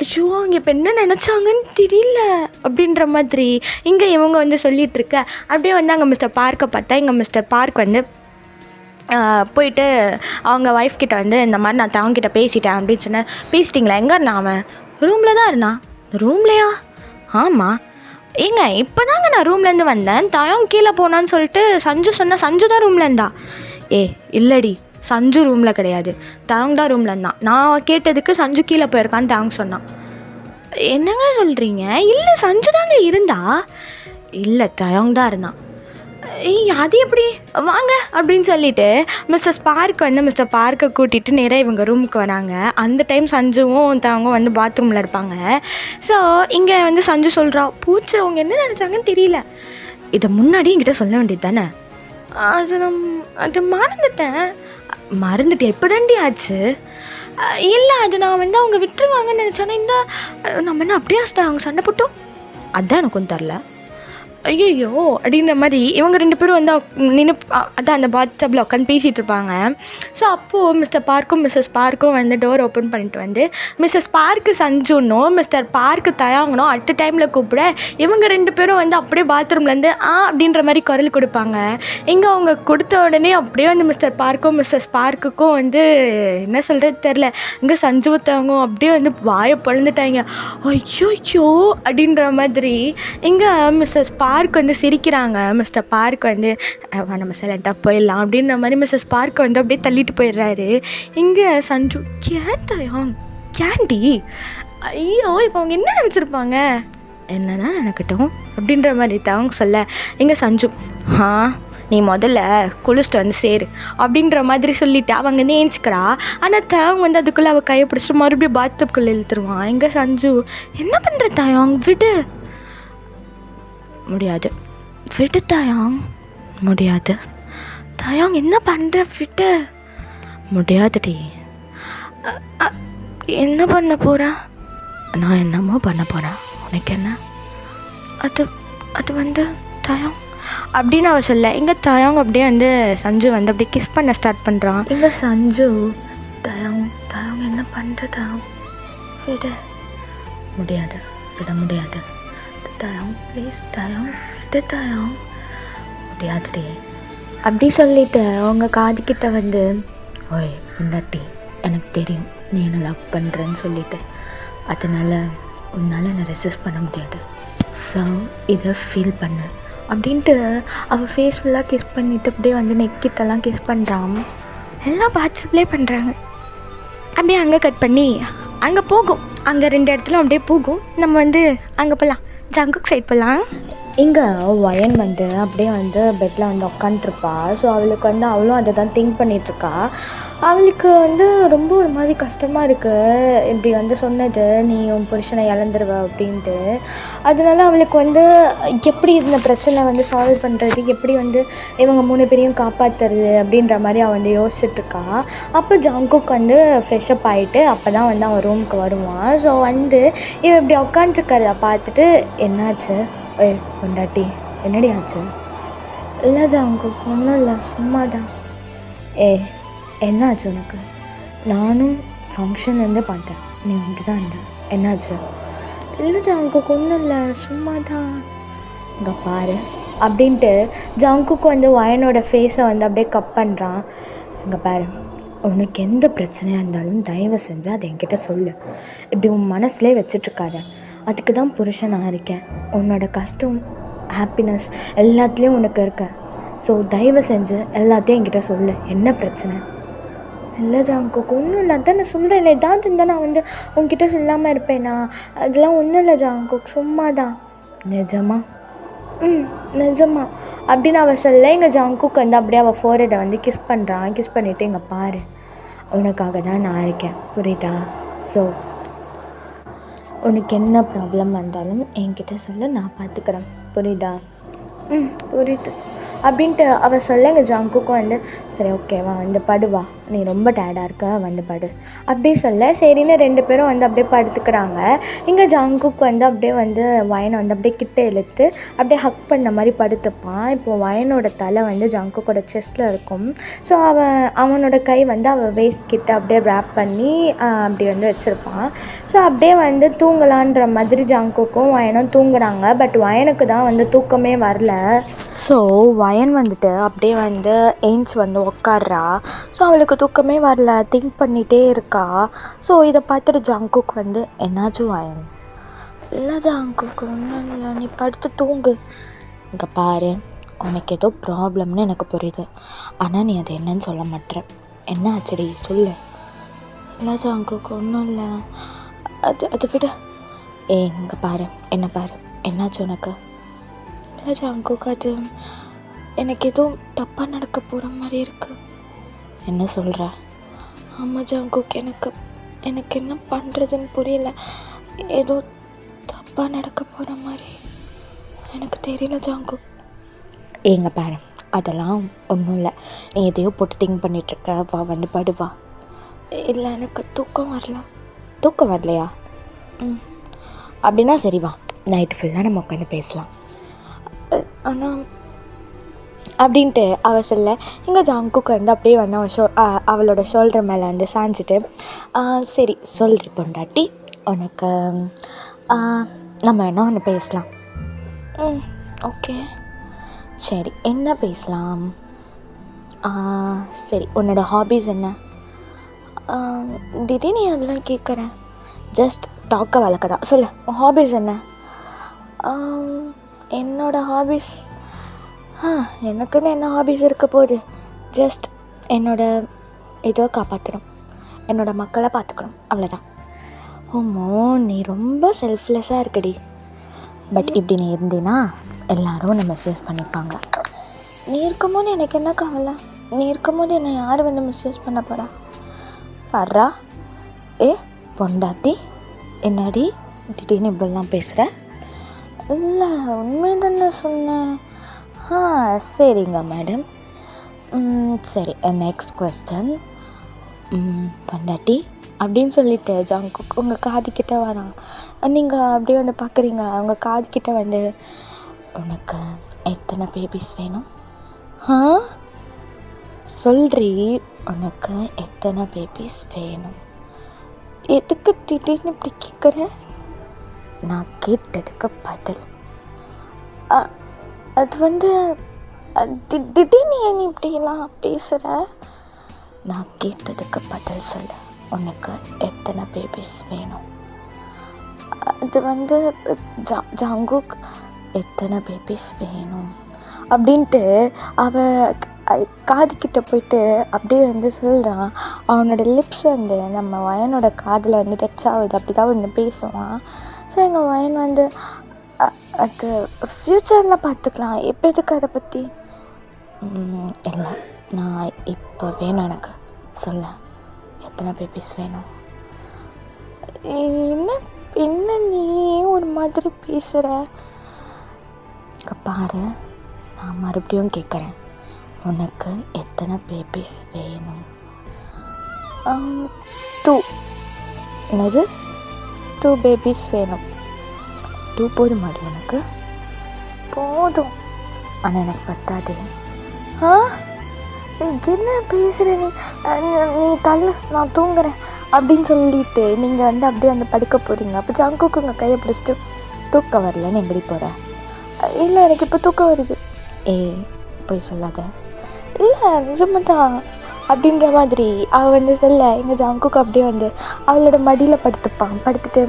ஐயோ அங்கே இப்போ என்ன நினச்சாங்கன்னு தெரியல அப்படின்ற மாதிரி இங்கே இவங்க சொல்லிகிட்டு இருக்க. அப்படியே அங்கே மிஸ்டர் பார்க்கை பார்த்தா, இங்கே மிஸ்டர் பார்க் போயிட்டு அவங்க ஒய்ஃப் கிட்ட இந்த மாதிரி நான் தவங்கிட்ட பேசிட்டேன் அப்படின்னு சொன்னேன். பேசிட்டிங்களா? எங்கே இருந்தான் அவன்? ரூமில் தான் இருந்தான். ரூம்லையா? ஆமாம். ஏங்க இப்போ தாங்க நான் ரூம்லேருந்து வந்தேன், தயங் கீழே போனான்னு சொல்லிட்டு சஞ்சு சொன்னேன். சஞ்சு தான் ரூமில் இருந்தா. இல்லடி, சஞ்சு ரூமில் கிடையாது, தயங் தான் ரூமில் இருந்தான். நான் கேட்டதுக்கு சஞ்சு கீழே போயிருக்கான்னு தயங் சொன்னான். என்னங்க சொல்கிறீங்க? இல்லை சஞ்சு தாங்க இருந்தா. இல்லை தயங் தான் இருந்தான். அது எப்படி? வாங்க அப்படின்னு சொல்லிட்டு மிஸ்ஸஸ் பார்க் மிஸ்டர் பார்க்கை கூட்டிகிட்டு நேராக இவங்க ரூமுக்கு வராங்க. அந்த டைம் சஞ்சுவும் தவங்க பாத்ரூமில் இருப்பாங்க. ஸோ இங்கே சஞ்சு சொல்கிறா, பூச்சி அவங்க என்ன நினச்சாங்கன்னு தெரியல, இதை முன்னாடி என்கிட்ட சொல்ல வேண்டியது தானே? அது மறந்துட்டேன். இப்போ தாண்டி ஆச்சு. இல்லை அது நான் அவங்க விட்டுருவாங்கன்னு நினச்சேன்னா, நம்ம என்ன அப்படியே அவங்க சண்டை போட்டோம், அதுதான் எனக்கு ஒன்றும் தரல. ஐயோ அப்படின்ற மாதிரி இவங்க 2 பேரும் நின்று அதான் அந்த பாத்டப்பில் உட்காந்து பேசிகிட்டு இருப்பாங்க. ஸோ அப்போது மிஸ்டர் பார்க்கும் மிஸ்ஸஸ் பார்க்கும் டோர் ஓப்பன் பண்ணிட்டு மிஸ்ஸஸ் பார்க்கு சஞ்சுன்னும் மிஸ்டர் பார்க்கு தயாங்கணும் அட் டைமில் கூப்பிட இவங்க 2 பேரும் அப்படியே பாத்ரூம்லேருந்து அப்படின்ற மாதிரி குரல் கொடுப்பாங்க. இங்கே அவங்க கொடுத்த உடனே அப்படியே மிஸ்டர் பார்க்கும் மிஸ்ஸஸ் பார்க்குக்கும் என்ன சொல்கிறது தெரில. இங்கே சஞ்சு தவங்கும் அப்படியே வாயை பொழந்துட்டாங்க. ஐயோ அப்படின்ற மாதிரி இங்கே மிஸ்ஸஸ் பார்க் சிரிக்கிறாங்க. மிஸ்டர் பார்க் நம்ம சைலண்டாக போயிடலாம் அப்படின்ற மாதிரி மிஸ்ஸஸ் பார்க் அப்படியே தள்ளிட்டு போயிடுறாரு. இங்கே சஞ்சு, ஏன் தயம் கேண்டி, ஐயோ இப்போ அவங்க என்ன நினச்சிருப்பாங்க, என்னன்னா நினைக்கட்டும் அப்படின்ற மாதிரி தவங்க சொல்ல, இங்கே சஞ்சு, நீ முதல்ல குளிச்சுட்டு சேரு அப்படின்ற மாதிரி சொல்லிவிட்டு அவங்க ஏஞ்சிக்கிறா. ஆனால் தயங் அதுக்குள்ளே அவள் கையை பிடிச்சிட்டு மறுபடியும் பாத்டப்குள்ளே இழுத்துருவான். எங்கே சஞ்சு, என்ன பண்ணுற தயங், விடு. முடியாது, விடு தயங். முடியாது தயங், என்ன பண்ணுற, விடு. முடியாதுடி. என்ன பண்ண போகிறேன்? நான் என்னமோ பண்ண போகிறேன், உனக்கு என்ன? அது தயங் அப்படின்னு அவள் சொல்ல, இங்கே தயங் அப்படியே சஞ்சு அப்படியே கிஸ் பண்ண ஸ்டார்ட் பண்ணுறான். இங்கே சஞ்சு, தயங் என்ன பண்ணுற தயங், விடு. முடியாது, விட முடியாது தயங், ப்ளீஸ் தயங், விடு தயங். முடியாதுடி அப்படி சொல்லிவிட்டு அவங்க காதுகிட்ட ஓய் பொண்டாட்டி, எனக்கு தெரியும் நீ என்ன லவ் பண்ணுறேன்னு சொல்லிட்டு, அதனால் உன்னால் என்னை ரெசிஸ்ட் பண்ண முடியாது. ஸோ இதை ஃபீல் பண்ணு அப்படின்ட்டு அவள் ஃபேஸ் ஃபுல்லாக கிஸ் பண்ணிவிட்டு அப்படியே நெக்கிட்டெல்லாம் கிஸ் பண்ணுறான். எல்லாம் வாட்ஸ்அப்லேயே பண்ணுறாங்க. அப்படியே அங்கே கட் பண்ணி அங்கே போகும், அங்கே 2 இடத்துல அப்படியே போகும். நம்ம வந்து அங்கே போகலாம், ஜங்குக் சைட் போகலாம். இங்கே வயன் வந்து அப்படியே வந்து பெட்டில் வந்து உட்காண்ட்ருப்பா. ஸோ அவளுக்கு வந்து அவளும் அதை தான் திங்க் பண்ணிகிட்ருக்கா. அவளுக்கு வந்து ரொம்ப ஒரு மாதிரி கஷ்டமாக இருக்குது, இப்படி வந்து சொன்னது, நீ உன் புருஷனை இழந்துருவ அப்படின்ட்டு. அதனால அவளுக்கு வந்து எப்படி இந்த பிரச்சனை வந்து சால்வ் பண்ணுறது, எப்படி வந்து இவங்க 3 பேரையும் காப்பாற்றுறது அப்படின்ற மாதிரி அவள் வந்து யோசிச்சுட்ருக்கா. அப்போ ஜங்குக் வந்து ஃப்ரெஷ்அப் ஆகிட்டு அப்போ தான் வந்து அவன் ரூமுக்கு வருவான். ஸோ வந்து இவன் இப்படி உட்காண்ட்ருக்கிறத பார்த்துட்டு, என்னாச்சு பொண்டாட்டி, என்னடி ஆச்சு? இல்லை ஜங்குக், ஒன்றும் இல்லை, சும்மா தான். என்னாச்சு உனக்கு? நானும் ஃபங்க்ஷன்லேருந்து பார்த்தேன், நீ இங்கே தான் இருந்த, என்னாச்சு? இல்லை ஜங்குக், ஒன்றும் இல்லை, சும்மா தான். இங்கே பாரு அப்படின்ட்டு ஜங்குக்கு வந்து வயனோட ஃபேஸை வந்து அப்படியே கப் பண்ணுறான். இங்கே பாரு, உனக்கு எந்த பிரச்சனையாக இருந்தாலும் தயவு செஞ்சு அதை என்கிட்ட சொல்லு, இப்படி உன் மனசுலேயே வச்சிட்ருக்காத. அதுக்கு தான் புருஷனாக இருக்கேன், உன்னோட கஷ்டம் ஹாப்பினஸ் எல்லாத்துலேயும் உனக்கு இருக்கேன். ஸோ தயவு செஞ்சு எல்லாத்தையும் என்கிட்ட சொல்லு, என்ன பிரச்சனை? இல்லை ஜங்குக், ஒன்றும் இல்லை, அதான் நான் சொல்கிறேன், ஏதாவது இருந்தால் நான் வந்து உன்கிட்ட சொல்லாமல் இருப்பேனா? அதெல்லாம் ஒன்றும் இல்லை ஜங்குக், சும்மா தான். நிஜமா? நிஜமா அப்படின்னு அவள் சொல்ல, எங்கள் ஜங்குக் வந்து அப்படியே அவள் ஃபோர்ஹெட்டை வந்து கிஸ் பண்ணுறான். கிஸ் பண்ணிவிட்டு, இங்கே பாரு, உனக்காக தான் நான் இருக்கேன், புரியுதா? ஸோ உனக்கு என்ன ப்ராப்ளம் வந்தாலும் என்கிட்ட சொல்ல, நான் பார்த்துக்கிறேன், புரியுதா? புரியுது அப்படின்ட்டு அவள் சொல்ல, எங்கள் ஜங்குக்கும் வந்து சரி ஓகேவா, வந்து படுவா, நீ ரொம்ப டயர்டாக இருக்க, வந்து படு அப்படி சொல்ல, சரின்னு 2 பேரும் வந்து அப்படியே படுத்துக்கிறாங்க. இங்கே ஜங்குக் வந்து அப்படியே வந்து வயனை வந்து அப்படியே கிட்ட இழுத்து அப்படியே ஹக் பண்ண மாதிரி படுத்துப்பான். இப்போது வயனோட தலை வந்து ஜங்குக்கோட செஸ்ட்டில் இருக்கும். ஸோ அவனோட கை வந்து அவள் வேஸ்ட் கிட்ட அப்படியே ரேப் பண்ணி அப்படி வந்து வச்சுருப்பான். ஸோ அப்படியே வந்து தூங்கலான்ற மாதிரி ஜங்குக்கும் வயனும் தூங்குறாங்க. பட் வயனுக்கு தான் வந்து தூக்கமே வரல. ஸோ வயன் வந்துட்டு அப்படியே வந்து ஏஞ்ச் வந்து உட்கார்றா. ஸோ அவளுக்கு தூக்கமே வரல, திங்க் பண்ணிகிட்டே இருக்கா. ஸோ இதை பார்த்துட்டு ஜங்குக் வந்து, என்னாச்சும் வயன்? இல்லை ஜங்குக், ஒன்றும் இல்லை, நீ படுத்து தூங்கு. இங்கே பாரு, உனக்கு ஏதோ ப்ராப்ளம்னு எனக்கு புரியுது, ஆனால் நீ அது என்னன்னு சொல்ல மாட்டேற, என்ன ஆச்சுடி சொல்லு. இல்லை ஜங்குக், ஒன்றும் இல்லை, அது விட. இங்கே பாரு, என்ன பாரு, என்னாச்சு உனக்கு? இல்லை ஜங்குக், அது எனக்கு எதுவும் தப்பாக நடக்க போகிற மாதிரி இருக்குது. என்ன சொல்கிற? ஆமாம் ஜங்குக், எனக்கு என்ன பண்ணுறதுன்னு புரியல, ஏதோ தப்பாக நடக்க போகிற மாதிரி எனக்கு தெரியல ஜங்குக். எங்க பாரு, அதெல்லாம் ஒன்றும் இல்லை, நீ எதையோ போட்டு திங்க் பண்ணிகிட்ருக்க, வா வந்து படுவா. இல்லை, எனக்கு தூக்கம் வரல. தூக்கம் வரலையா? அப்படின்னா சரி, வா, நைட்டு ஃபுல்லாக நம்ம உட்காந்து பேசலாம். ஆனால் அப்படின்ட்டு அவள் சொல்ல, இங்கே ஜங்குக்கு வந்து அப்படியே வந்து அவளோட ஷோல்டர் மேலே வந்து சாஞ்சிட்டு, சரி சொல்கிறி பொண்டாட்டி, உனக்கு நம்ம வேணா ஒன்று பேசலாம். ஓகே சரி, என்ன பேசலாம்? சரி, உன்னோட ஹாபீஸ் என்ன? திடீர்னு அதெல்லாம் கேட்குறேன், ஜஸ்ட் டாக்கை வளர்க்க தான், சொல்லு, உன் ஹாபீஸ் என்ன? என்னோடய ஹாபீஸ் எனக்குன்னு என்ன ஹாபீஸ் இருக்க போகுது, ஜஸ்ட் இதை காப்பாற்றணும், என்னோடய மக்களை பார்த்துக்கணும், அவ்வளோதான். ஓமோ, நீ ரொம்ப செல்ஃப்லெஸ்ஸாக இருக்கடி. பட் இப்படி நீ இருந்தீன்னா எல்லோரும் உன்னை மிஸ்யூஸ் பண்ணிப்பாங்க. நீ இருக்கும்போது எனக்கு என்ன கவலை? நீ இருக்கும்போது என்னை யார் வந்து மிஸ்யூஸ் பண்ண போகிறா? பாடுறா, பொண்டாட்டி, என்னடி திடீர்னு இப்படிலாம் பேசுகிற? இல்லை, உண்மை தானே சொன்னேன். சரிங்க மேடம். சரி, நெக்ஸ்ட் கொஸ்டன். பொண்டாட்டி அப்படின்னு சொல்லிட்டு ஜங்குக் உங்கள் காதுகிட்ட வரான். நீங்கள் அப்படியே வந்து பார்க்குறீங்க, அவங்க காதுகிட்ட வந்து, உனக்கு எத்தனை பேபிஸ் வேணும்? சொல்றி, உனக்கு எத்தனை பேபிஸ் வேணும்? எதுக்கு திடீர்னு இப்படி கேட்குற? நான் கேட்டதுக்கு பதில். அது வந்து திடீர்னு ஏன் இப்படிலாம் பேசுகிற? நான் கேட்டதுக்கு பதில் சொல்லு, உனக்கு எத்தனை பேபிஸ் வேணும்? அது வந்து ஜங்குக் எத்தனை பேபிஸ் வேணும் அப்படின்ட்டு காதுக்கிட்ட போயிட்டு அப்படியே வந்து சொல்கிறான். அவனோட லிப்ஸ் வந்து நம்ம வயனோட காதில் வந்து டச் ஆகுது, அப்படி தான் வந்து பேசுவான். ஸோ எங்கள் வயன் வந்து அது ஃப்யூச்சரில் பார்த்துக்கலாம், இப்போ எதுக்கு அதை பற்றி? இல்லை, நான் இப்போ வேணும் எனக்கு. சொல்ல, எத்தனை பேபிஸ் வேணும்? என்ன என்ன நீ ஒரு மாதிரி பேசுகிற? பாரு, நான் மறுபடியும் கேட்குறேன், உனக்கு எத்தனை பேபிஸ் வேணும்? 2. என்னது? 2 பேபிஸ் வேணும். 2 போதும் மாடி உனக்கு? போதும், ஆனால் எனக்கு பத்தாது. என்ன பேசுகிற நீ? நீ தள்ளு, நான் தூங்குறேன் அப்படின்னு சொல்லிட்டு நீங்கள் வந்து அப்படியே வந்து படுக்க போகிறீங்க. அப்போ ஜங்குக்கு உங்கள் கையை பிடிச்சிட்டு தூக்கம் வரலன்னு எங்கடி போகிற? இல்லை, எனக்கு இப்போ தூக்கம் வருது. போய் சொல்லாத. இல்லை, நிஜமாதான் அப்படின்ற மாதிரி அவள் வந்து சொல்ல, எங்கள் ஜங்குக்கு அப்படியே வந்து அவளோட மடியில் படுத்துப்பான். படுத்துட்டு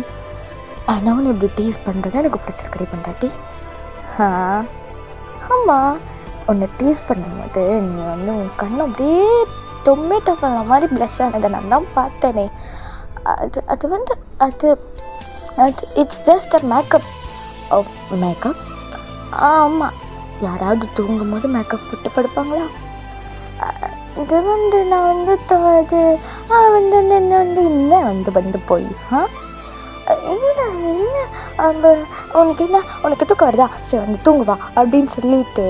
நான் இப்படி டீஸ் பண்ணுறது எனக்கு பிடிச்சிருக்கடி பண்டாட்டி. ஆமாம், உன்னை டீஸ் பண்ணும்போது நீ வந்து உன் கண்ணை அப்படியே டொமேட்டோ பண்ண மாதிரி ப்ளஷ் ஆனதை நான் தான் பார்த்தேனே. அது வந்து அது அது it's just a makeup. Makeup? ஆமாம், யாராவது தூங்கும் போது மேக்கப் போட்டு படுப்பாங்களா? இது வந்து நான் வந்து அது வந்து என்ன வந்து இன்னும் வந்து வந்து போய் என்ன உனக்கு தூக்கம் வருதா? சரி வந்து தூங்குவா அப்படின்னு சொல்லிட்டு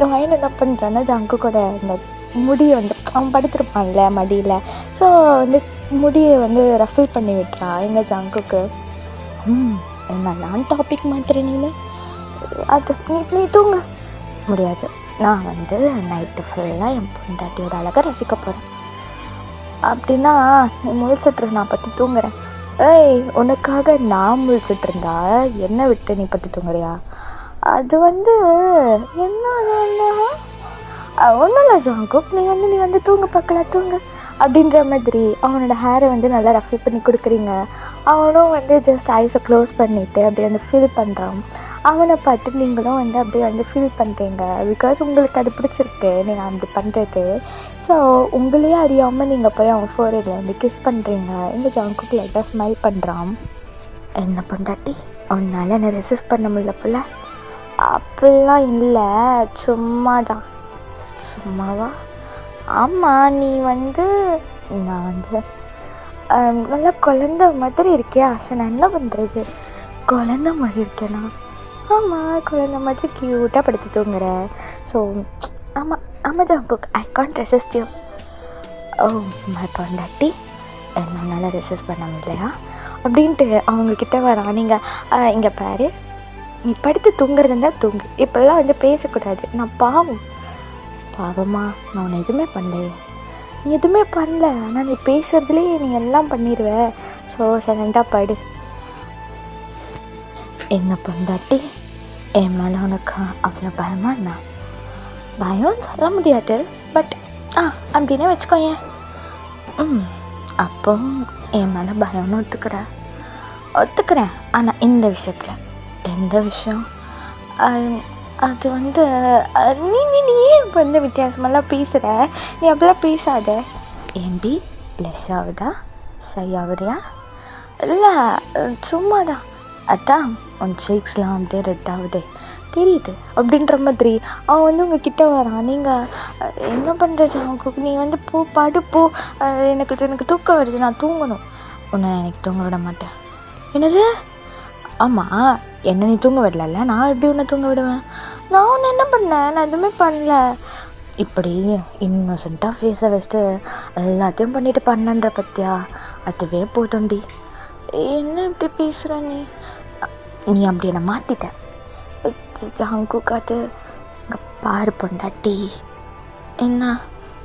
நான் என்ன பண்ணுறேன்னா ஜங்கு கூட இந்த முடியை வந்து அவன் படுத்திருப்பான்ல மடியில். ஸோ வந்து முடியை வந்து ரஃபில் பண்ணி விட்டுறா எங்கள் ஜங்குக்கு. என்னெல்லாம் டாபிக் மாத்திர நீ அது நீ தூங்க முடியாது. நான் வந்து நைட்டு ஃபுல்லாக என் பொண்டாட்டியோட அழகாக ரசிக்க போகிறேன். அப்படின்னா நீ முழிச்சிட்ரு, நான் பற்றி தூங்குறேன். உனக்காக நான் முழிச்சிட்ருந்தா என்னை விட்டு நீ பற்றி தூங்குறியா? அது வந்து என்ன, அது வந்து ஒன்றும் இல்லை ஜாங்குக், நீ வந்து தூங்க பார்க்கலாம், தூங்க அப்படின்ற மாதிரி அவனோட ஹேரை வந்து நல்லா ரஃபில் பண்ணி கொடுக்குறீங்க. அவனும் வந்து ஜஸ்ட் ஐஸை க்ளோஸ் பண்ணிவிட்டு அப்படியே வந்து ஃபீல் பண்ணுறான். அவனை பார்த்து நீங்களும் வந்து அப்படியே வந்து ஃபீல் பண்ணுறீங்க. பிகாஸ் உங்களுக்கு அது பிடிச்சிருக்கு நீங்கள் அப்படி பண்ணுறது. ஸோ உங்களையே அறியாமல் நீங்கள் போய் அவன் ஃபோர்ஹெட்டில் வந்து கிஸ் பண்ணுறீங்க. எங்கள் ஜாங்குக்கு லைட்டாக ஸ்மைல் பண்ணுறான். என்ன பொண்டாட்டி, உன்னால் என்னை ரெசிஸ்ட் பண்ண முடியல போல? அப்படிலாம் இல்லை, சும்மா தான். சும்மாவா? ஆமாம், நீ வந்து நான் வந்து நல்லா குழந்த மாதிரி இருக்கியா? சரி, நான் என்ன பண்ணுறது? குழந்த மாதிரி இருக்கேனா? ஆமாம், குழந்த மாதிரி க்யூட்டாக படுத்து தூங்குற. ஸோ ஆமாம் Jungkook, I can't resist you. Oh my பொண்டாட்டி, என்னால் ரெசிஸ்ட் பண்ண முடியலையா அப்படின்ட்டு அவங்கக்கிட்ட வரான். நீங்கள் இங்கே பாரு, நீ படுத்து தூங்குறது இருந்தால் தூங்கு, இப்போல்லாம் வந்து பேசக்கூடாது. நான் பாவமா, நான் உன்னை எதுவுமே பண்ணலையே. நீ எதுவுமே பண்ணல, ஆனால் நீ பேசுகிறதுலேயே நீ எல்லாம் பண்ணிடுவ. ஸோ சைலண்டாக படு. என்ன பொண்டாட்டி, என் மேலே உனக்கு அவ்வளோ பயமா? என்ன பயம்னு சொல்ல முடியாது, பட் அப்படின்னே வச்சுக்கோயேன். அப்போ என் மேலே பயம்னு ஒத்துக்கிறேன். ஆனால் இந்த விஷயத்தில் எந்த விஷயம்? அது வந்து நீயே வந்து வித்தியாசமெல்லாம் பேசுகிற. நீ அப்படிலாம் பேசாத. ஏம்பி ப்ளஷ் ஆகுதா? ஷை ஆகுறியா? இல்லை, சும்மா தான். அதான் உன் சீக்ஸ்லாம் அப்படியே ரெட் ஆகுதே தெரியுது அப்படின்ற மாதிரி அவன் வந்து உங்கள் கிட்டே வரான். நீங்கள் என்ன பண்ணுறது? அவனுக்கு நீ வந்து போ. எனக்கு தூக்கம் வருது, நான் தூங்கணும். உன்னை எனக்கு தூங்க விட மாட்டேன். என்னது? ஆமாம், என்ன நீ தூங்க விடல, நான் எப்படி உன்னை தூங்க விடுவேன்? நான் ஒன்று என்ன பண்ணேன்? நான் எதுவுமே பண்ணல. இப்படி இன்னோசென்ட்டாக ஃபேஸை வச்சுட்டு எல்லாத்தையும் பண்ணிட்டு பண்ணன்ற பற்றியா? அதுவே போதும்டி. என்ன இப்படி பேசுகிற நீ அப்படி என்னை மாற்றிட்ட ஜாங்கு. காட்டு பாரு பொண்டாட்டி, என்ன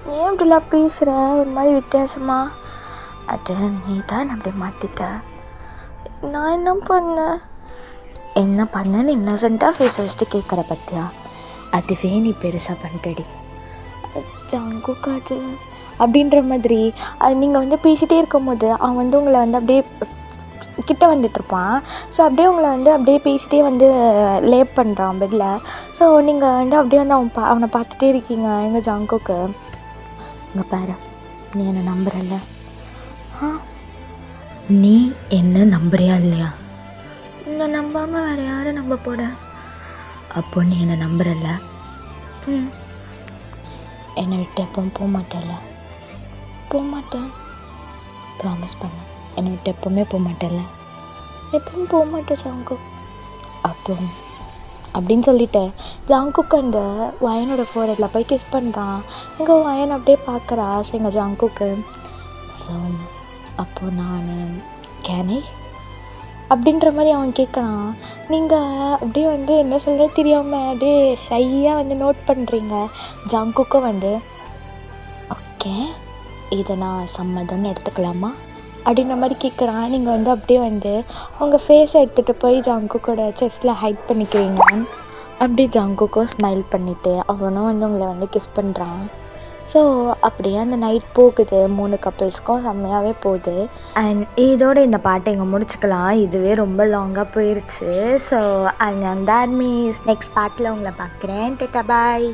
நீ அப்படிலாம் பேசுகிற ஒரு மாதிரி வித்தியாசமா? அது நீ தான் அப்படி மாற்றிட்ட. நான் என்ன பண்ணேன்னு இன்னோசென்ட்டாக ஃபேஸ் வச்சுட்டு கேட்குற பற்றியா? அதுவே நீ பெருசாக பண்ணிட்டடி ஜாங்கு. காட்டு அப்படின்ற மாதிரி நீங்கள் வந்து பேசிகிட்டே இருக்கும்போது அவன் வந்து உங்களை வந்து அப்படியே கிட்ட வந்துட்டுருப்பான். ஸோ அப்படியே உங்களை வந்து அப்படியே பேசிகிட்டே வந்து லேப் பண்ணுறான் பெட்டில். ஸோ நீங்கள் வந்து அப்படியே வந்து அவனை பார்த்துட்டே இருக்கீங்க. எங்கள் ஜாங்கோக்கு, இங்கே பாரு, நீ என்னை நம்புறல்ல? நீ என்ன நம்புறியா இல்லையா? என்னை நம்பாமல் வேறு யாரை நம்ப போகிற? அப்போ நீ என்னை நம்புறல்ல? என்னை விட்டு எப்பவும் போக மாட்டேல்ல? போக மாட்டேன், ப்ராமிஸ் பண்ண. என்னை விட்டு எப்போவுமே போக மாட்டேல்ல? எப்பவும் போக மாட்டேன் ஜாங்கோ. அப்போ அப்படின்னு சொல்லிட்டு ஜாங்குக்கு அந்த வயனோட ஃபோர்ஹெட்டில் போய் கிஸ் பண்ணுறான். எங்கள் வயன் அப்படியே பார்க்குறா. ஸோ எங்கள் ஜாங்குக்கு, ஸோ அப்போது நான் கேனை அப்படின்ற மாதிரி அவன் கேட்குறான். நீங்கள் அப்படியே வந்து என்ன சொல்கிறது தெரியாமல் அப்படியே ஷையாக வந்து நோட் பண்ணுறீங்க. ஜாங்குக்கும் வந்து ஓகே, இதை நான் சம்மதம்னு எடுத்துக்கலாமா அப்படின்ற மாதிரி கேட்குறான். நீங்கள் வந்து அப்படியே வந்து உங்கள் ஃபேஸை எடுத்துகிட்டு போய் ஜாங்குக்கோட செஸ்ட்டில் ஹைட் பண்ணிக்கிறீங்க. அப்படியே ஜாங்குக்கும் ஸ்மைல் பண்ணிவிட்டு அவனும் வந்து உங்களை வந்து கிஸ் பண்ணுறான். ஸோ அப்படியே அந்த நைட் போகுது. 3 கப்புள்ஸ்க்கும் செம்மையாகவே போகுது. அண்ட் இதோட இந்த பாட்டை இங்கே முடிச்சுக்கலாம். இதுவே ரொம்ப லாங்காக போயிடுச்சு. So and that means next பார்ட்டில் உங்களை பார்க்குறேன். டேட்டா பாய்.